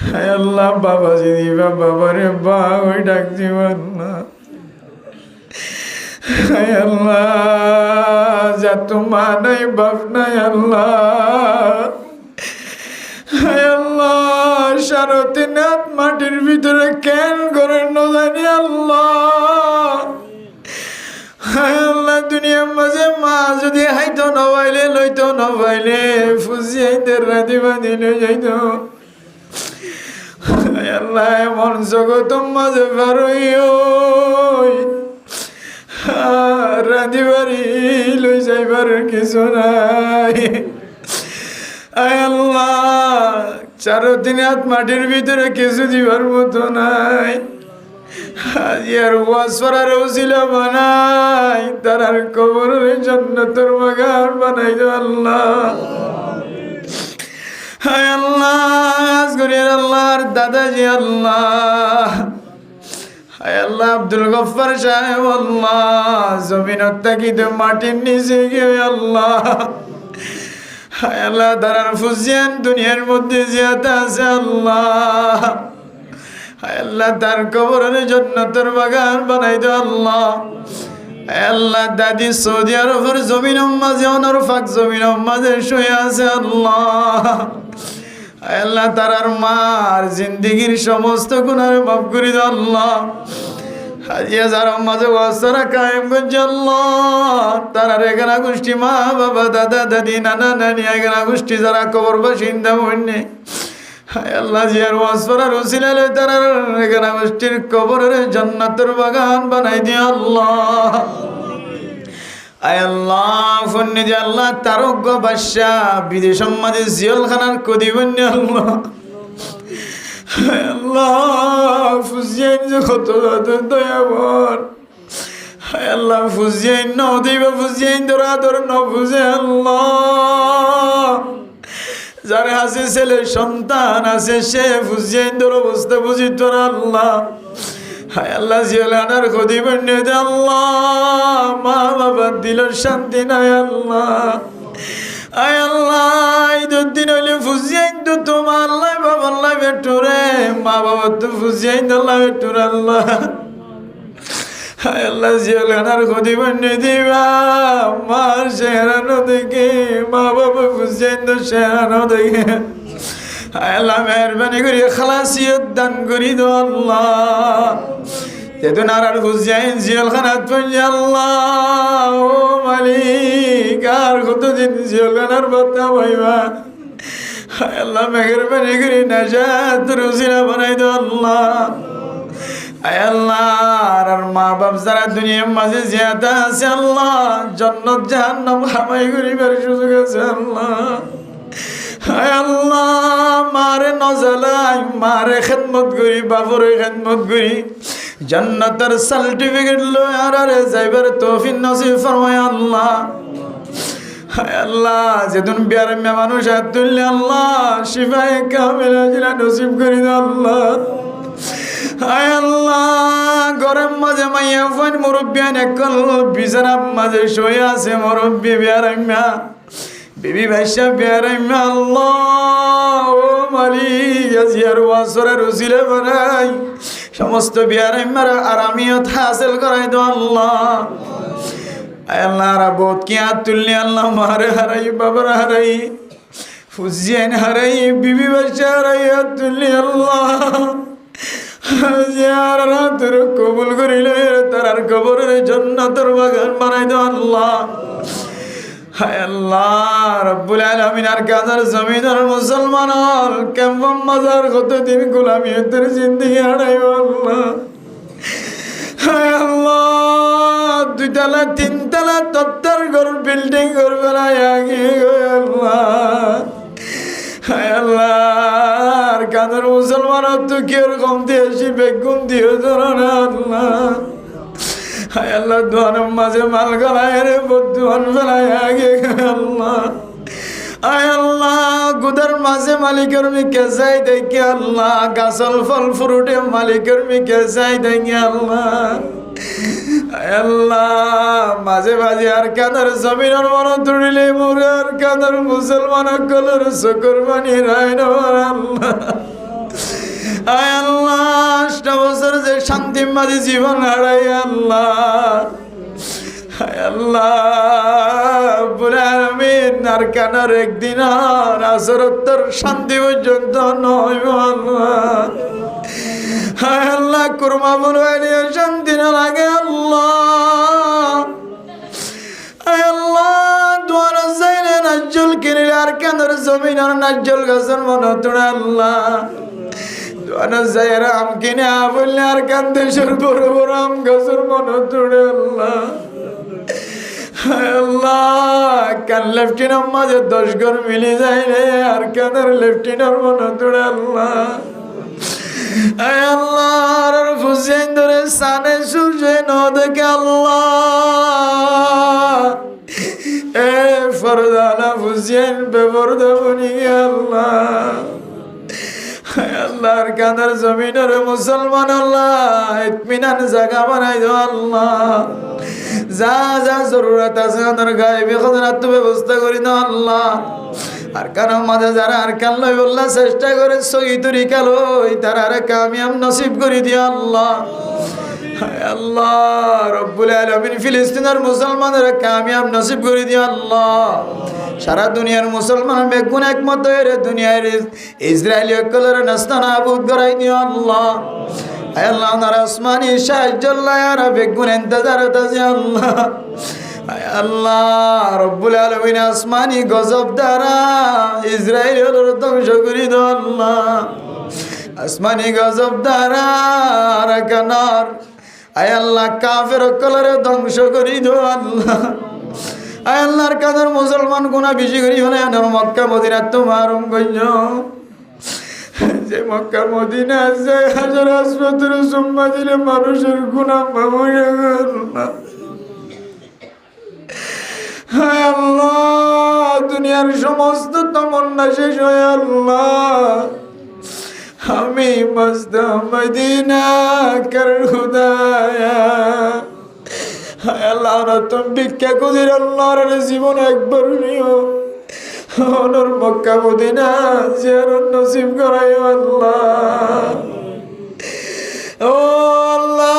হায় আল্লাহ বাবা জি দিবা বাবারে বা হয়ে ডাক দিব আল্লাহ হায় আল্লাহ যা তোমা নাই বাপ নাই আল্লাহ হায় আল্লাহ সারতে নাথ মাটির ভিতরে কেন করেন না জানি আল্লাহ হায় আল্লাহ দুনিয়ার মাঝে মা যদি হাইতো নবাইলে লইতো নবাইলে ফুজিয়াইতে রাধি বাঁধি লই যাইত হায় আল্লাহ এমন জগত মাঝে পারইও রাধি বাড়ি লই যাইবার কিছু নাই আয় আল্লাহ চারো দিন হাত মাটির ভিতরে কিছু দিবার মতো নাই আর ওয়াজ করার উসিলা বানাই তার আর কবরের জান্নাতের বাগান বানাই দে আল্লাহ হায় আল্লাহ আজগরের আল্লাহর দাদাজি আল্লাহ হায় আল্লাহ আব্দুল গফফার সাহেব আল্লাহ জমিনত তাকিতে মাটির নিচে গিয়ে আল্লাহ হায় আল্লাহ দাঁড়ান ফুজিয়ান দুনিয়ার মধ্যে জিয়াতে আছে আল্লাহ হায় আল্লাহ তার কবরের জান্নাতের বাগান বানাই দে আল্লাহ হায় আল্লাহ দাদি সৌদি আরবের জমিনের মাঝে অনর ফাঁক জমিনের মাঝে শুয়ে আছে আল্লাহ আল্লাহ তারার মার জিন্দিগির সমস্ত গুনাহ মাফ করে দাও আল্লাহ। হাজিয়া যারা মাঝে ওয়াসারা কায়েম করছে আল্লাহ, তারার এখানা গোষ্ঠী মা বাবা দাদা দাদি নানা নানি এখানা গোষ্ঠী যারা কবর বাসিন্দা হইনে আল্লাহ জিয়ার ওয়াসরার উসিলালে তারার এখানা গোষ্ঠীর কবরের জান্নাতের বাগান বানাই দিও আল্লাহ। আয় আল্লাহ ফন্নি যে আল্লাহ তারজ্ঞ বাদশাহ বিদেশের মাঝে জিয়ালখানার কদি বন্যা আল্লাহ। আল্লাহ ফুজিয়াইন যে কত দয়াবর, আল্লাহ ফুজিয়াইন ন দিবা ফুজিয়াইন ধরা ধর ন ফুজে আল্লাহ। যার হাসে ছেলে সন্তান আছে সে ফুজিয়াইন ধর অবস্থা বুঝি তোর আল্লাহ। হায় আল্লাহ জিয়ালানার কদি বন্যা দে আল্লাহ। মা বাবার দিল শান্তি নাই আল্লাহ। আয় আল্লাহ ঈদের দিন হইলে ফুজিয়াইন তো তোমার আল্লাহ বাবা আল্লাহ বেটুরে মা বাবা তো ফুজিয়াইন আল্লাহ বেটুর আল্লাহ। হায় আল্লাহ জিয়ালানার কদি বন্যা দিবা মার চেহারানো দেখে মা বাবা ফুজিয়াইন তো চেহারানো দেখে হায় আল্লাহ মেহরবানি করি খালাসিয়ত দান করি দো আল্লাহ। যেহেতু নারার ফুজিয়াইন জিয়ালখানাত পড়ছে আল্লাহ। ও মালিক আর কতদিন জিয়ালখানার বার্তা পাইবা, হায় আল্লাহ মেহরবানি করি নাজাত রুজিনা বানাই দো আল্লাহ। আয় আল্লাহ আর মা বাপ যারা দুনিয়ার মাঝে জিয়াদা আছে আল্লাহ, জান্নাত জাহান্নাম হামাই করিবার সুযোগ আছে আল্লাহ। হায় আল্লাহ মারে নজালাই মারে খেদমত করি বাবরে খেদমত করি জান্নাতের সার্টিফিকেট লই আরে যাইবার তৌফিক নসিব ফরমায় আল্লাহ। হায় আল্লাহ যেদিন বিয়ার মে মানুষ হাত তুললে আল্লাহ শিফায়ে কামিলা জিলা নসিব করি দাও আল্লাহ। হায় আল্লাহ গরম মাঝে মাইয়া ফাইন মুরব্বিয়ান একল বিছানার মাঝে শুয়ে আছে মুরব্বি বিয়ার মা বিবি ভাইসা বেয়ারাইমা আল্লাহ। ও মালিক আজিয়ার ওয়াসরের উসিলে বানাই সমস্ত বেয়ারাইমার আরামিয়ত হাসিল করাই দো আল্লাহ। আয় আল্লাহ রাবত কি হাত তুললি আল্লাহ মারে হারাই বাবার হারাই ফুজিয়ান হারাই বিবি ভাইসা হারাই হাত তুললি আল্লাহ। জিয়ার তোর কবুল করিলে তার কবরের জান্নাতের বাগান বানাই দো আল্লাহ। হায় আল্লাহ রব্বুল আলামিন আর কাজার জমিনের মুসলমানের কেমন মজার কতদিন গোলামিয়তের জিন্দেগি হারাইব আল্লাহ। হায় আল্লাহ দুইতলা তিনতলা তত্তর ঘর বিল্ডিং ঘর বেলায় আগে আল্লাহ। হায় আল্লাহ আর কাজার মুসলমানের তো কিরকম দিয়েছি বেগুন দিয়ে ধরো না আল্লাহ। হায় আল্লাহ দোয়ানের মাঝে মাল গলায় রে বদুয়ান ফেলায় আগে আল্লাহ। আয় আল্লাহ গুদার মাঝে মালিকের মিকে যাই দেখি আল্লাহ। গাছল ফল ফ্রুটে মালিকের মিকে যাই দেখি আল্লাহ। আয় আল্লাহ মাঝে মাঝে আর কাদার জমিনের মন তুলিলে মোরে আর কাদার মুসলমান কলর শকর বানি রায় আল্লাহ। আয় আল্লাহ 8 বছর যে শান্তি মাঝে জীবন হারাই আল্লাহ। আয় আল্লাহ রব্বুল আলামিন আর কানার একদিন আর আসরত্তর শান্তি পর্যন্ত নয় আল্লাহ। আয় আল্লাহ কুরমা বলবাইলে শান্তি না লাগে আল্লাহ। আয় আল্লাহ দোয়ার যাইলে নাজ্জল কিনিলে আর কানার জমিন আর নাজ্জল গাছের মন তোড়া আল্লাহ। দোয়ানা যাইরা আম কিনে বললে আর কান্দেশের বড় বড় আম গাছের মন তোড়ে আল্লাহ। আল্লাহ কান লেফটিনার মাঝে 10 ঘর মিলে যায় রে আর কানের লেফটিনার মন তোড়ে আল্লাহ। আয় আল্লাহ আর ফুজিয়াইন ধরে সানে সূর্য ন দেখে আল্লাহ। এ ফরদানা ফুজিয়াইন বেপরদা বনি আল্লাহ। আল্লাহর কাদার জমিনের মুসলমান আল্লাহ ইতমিনান জায়গা বানাই দাও আল্লাহ। যা যা জরুরত আছে ওদের গায়েবী খজনাত ব্যবস্থা করি দাও আল্লাহ। আর কারো মাঝে যারা আর কান লই বললা চেষ্টা করে সহি তরিকা লই তারা কামিয়াব নসিব করে দিও আল্লাহ। হায় আল্লাহ রব্বুল আলামিন ফিলিস্তিনের মুসলমানদের কামিয়াব নসিব করে দিও আল্লাহ। সারা দুনিয়ার মুসলমান বেগুন একমত হয়ে দুনিয়ার ইসরায়েলি কলর নাস্তানাবুদ করাই দিও আল্লাহ। হায় আল্লাহ ওনার আসমানি সাহায্য আর বেগুন ইন্তজার তাজি আল্লাহ। হায় আল্লাহ রব্বুল আলামিন আসমানি গজব দ্বারা ইসরায়েলের ধ্বংস করে দিও আল্লাহ। আসমানি গজব দ্বারা রাকানার আয় আল্লাহ কাফের কলরে ধ্বংস করি দো আল্লাহ। আয় আল্লাহর কাদের মুসলমান গুনাহ বেশি করি হলে আমার মক্কা মদিনা তোমার গঞ্জ যে মক্কা মদিনা আছে হাজার আসপাতের সম্মা দিলে মানুষের গুনাহ মাফ হয়ে গেল। হায় আল্লাহ দুনিয়ার সমস্ত তামান্না শেষ হয়ে আল্লাহ আমি মস্ত মদিনা কর খুদায়া। হায় আল্লাহ তুমি ভিক্ষা করির আল্লাহর জীবন একবার নিও ওনর মক্কা মদিনা জিয়ারত নসিব করাই আল্লাহ। ও আল্লাহ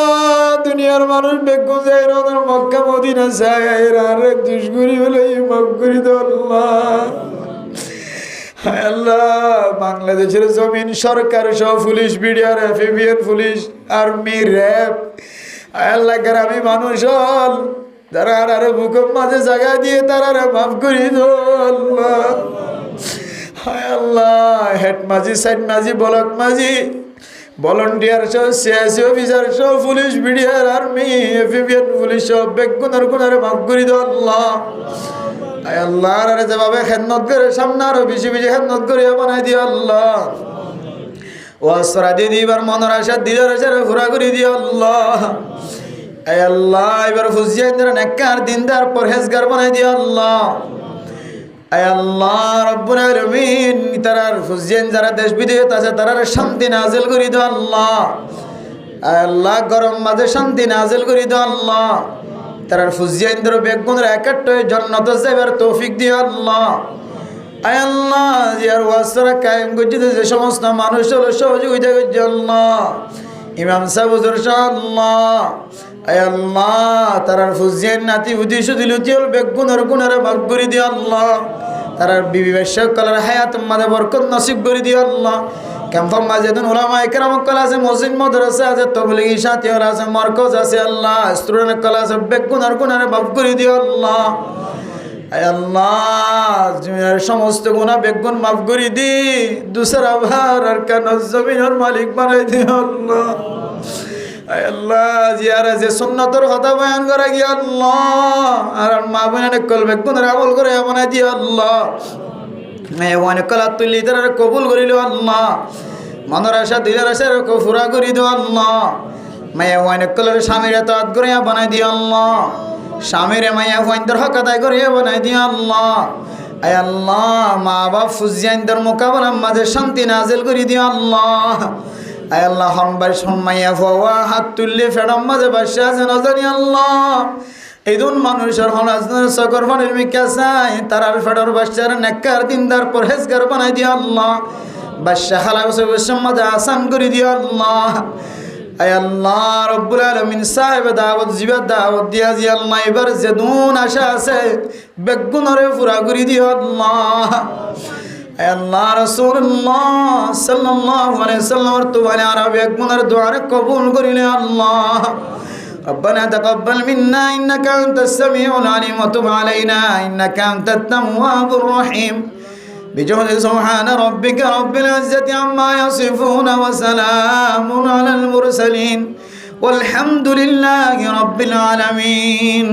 দুনিয়ার মানুষ বেগুন যায় ওনর মক্কা মদিনা যায় আর দুষ্করি হলে মাফ করে দাও আল্লাহ। হায় আল্লাহ বাংলাদেশের জমিন সরকার সহ police BDR FBN police army RAB হায় আল্লাহ গ্রামে মানুষ হল তারা আর বুকের মাঝে জায়গা দিয়ে তারা মাফ করি দাও আল্লাহ। হায় আল্লাহ হেড মাঝি সাইড মাঝি ব্লক মাঝি ভলান্টিয়ার সহ সিআইসি অফিসার সহ পুলিশ বিডিআর আর্মি এফবিএন পুলিশ সহ বেগুনার গুনারে মাফ করি দাও আল্লাহ। আয় আল্লাহর যেভাবে খেদমত করে সামনে আরো বেশি বেশি খেদমত করে বানাই দিও আল্লাহ। ওয়াসরা দিয়ে দিবার মনের আশা দিলের আশা ঘোরা করে দিও আল্লাহ। আয় আল্লাহ এবার ফুজিয়ান যারা নেককার দিনদার পরহেজগার বানাই দিও আল্লাহ। আয় আল্লাহ রব্বুল আলামিন তারার ফুজিয়ান যারা দেশ বিদেশে আছে তারার শান্তি নাজিল করে দিও আল্লাহ। আয় আল্লাহ গরম মাঝে শান্তি নাজিল করে দিও আল্লাহ। তারার ফুজিয়ানদের বেগুনের একাট্টে জান্নাত যাইবার তৌফিক দিও আল্লাহ। আয় আল্লাহ জিয়ার ওয়াসরা কায়েম করতে যে সমস্ত মানুষ হলো সহযোগিতা করছে আল্লাহ। ইমাম সাহেব হুজুর আল্লাহ আয় আল্লাহ তারার ফুজিয়ান নাতি উদ্দেশ্য দিল তিল বেগুনের গুনারে ভাগ করে দিও আল্লাহ। তারার বিবি ব্যবসা কলার হায়াত মাঝে বরকত নসিব করে দিও আল্লাহ। ক্যাম্পার মাঝে উলামা ইকরাম কল আছে মসজিদ মাদ্রাসা আছে তাবলীগী সাথী আছে মারকজ আছে আল্লাহ স্টুডেন্ট কল আছে বেগুনার গুনারে মাফ করে দিও আল্লাহ। আয় আল্লাহ দুনিয়ার সমস্ত গুনাহ বেগুন মাফ করে দি দুসরা ভার আর কান জমিনের মালিক বানাই দিও আল্লাহ। আয় আল্লাহ জিয়ারা যে সুন্নতের কথা বয়ান করা গিয়া আল্লাহ আর মা বোনের কল বেগুনের আমল করে বানাই দিও আল্লাহ। মেয়ে অনেক কলা তুলি তারা কবুল করিল আল্লাহ। মনের আশা দিলের আশা ফুরা করি দিও আল্লাহ। মেয়ে অনেক কলের স্বামীর এত আদ করিয়া বানাই দিও আল্লাহ। স্বামীরে মাইয়া হইন্দর হক আদায় করিয়া বানাই দিও আল্লাহ। আয় আল্লাহ মা বাপ ফুজিয়ানদের মোকাবেলার মাঝে শান্তি নাজিল করি দিও আল্লাহ। আয় আল্লাহ হনবার সন্মাইয়া ফুয়া হাত তুললে ফেডাম মাঝে বাসা আছে নজরি আল্লাহ। এইদুন মানুষের হলাজনের সকর পানির মিকা চাই তারার ফেডর বাচ্চার নেককার দিনদার পরহেজগার বানাই দিও আল্লাহ। বাদশা হালা মাঝে আসান করে দিও আল্লাহ। আয় আল্লাহ রব্বুল আলামিন সাহেব দাওয়াত জিবাদ দাওয়াত দিয়া জি আল্লাহ এবার যেদুন আশা আছে বেগুনরে পুরা করে দিও আল্লাহ। আয় আল্লাহ রাসূলুল্লাহ সাল্লাল্লাহু আলাইহি ওয়াসাল্লাম তুবানি আর বেগুনের দোয়ারে কবুল করিলে আল্লাহ। ربنا تقبل منا إنك أنت السميع العليم وتب علينا إنك أنت التواب الرحيم بجهد سبحان ربك رب العزة عما يصفون وسلام على المرسلين والحمد لله رب العالمين.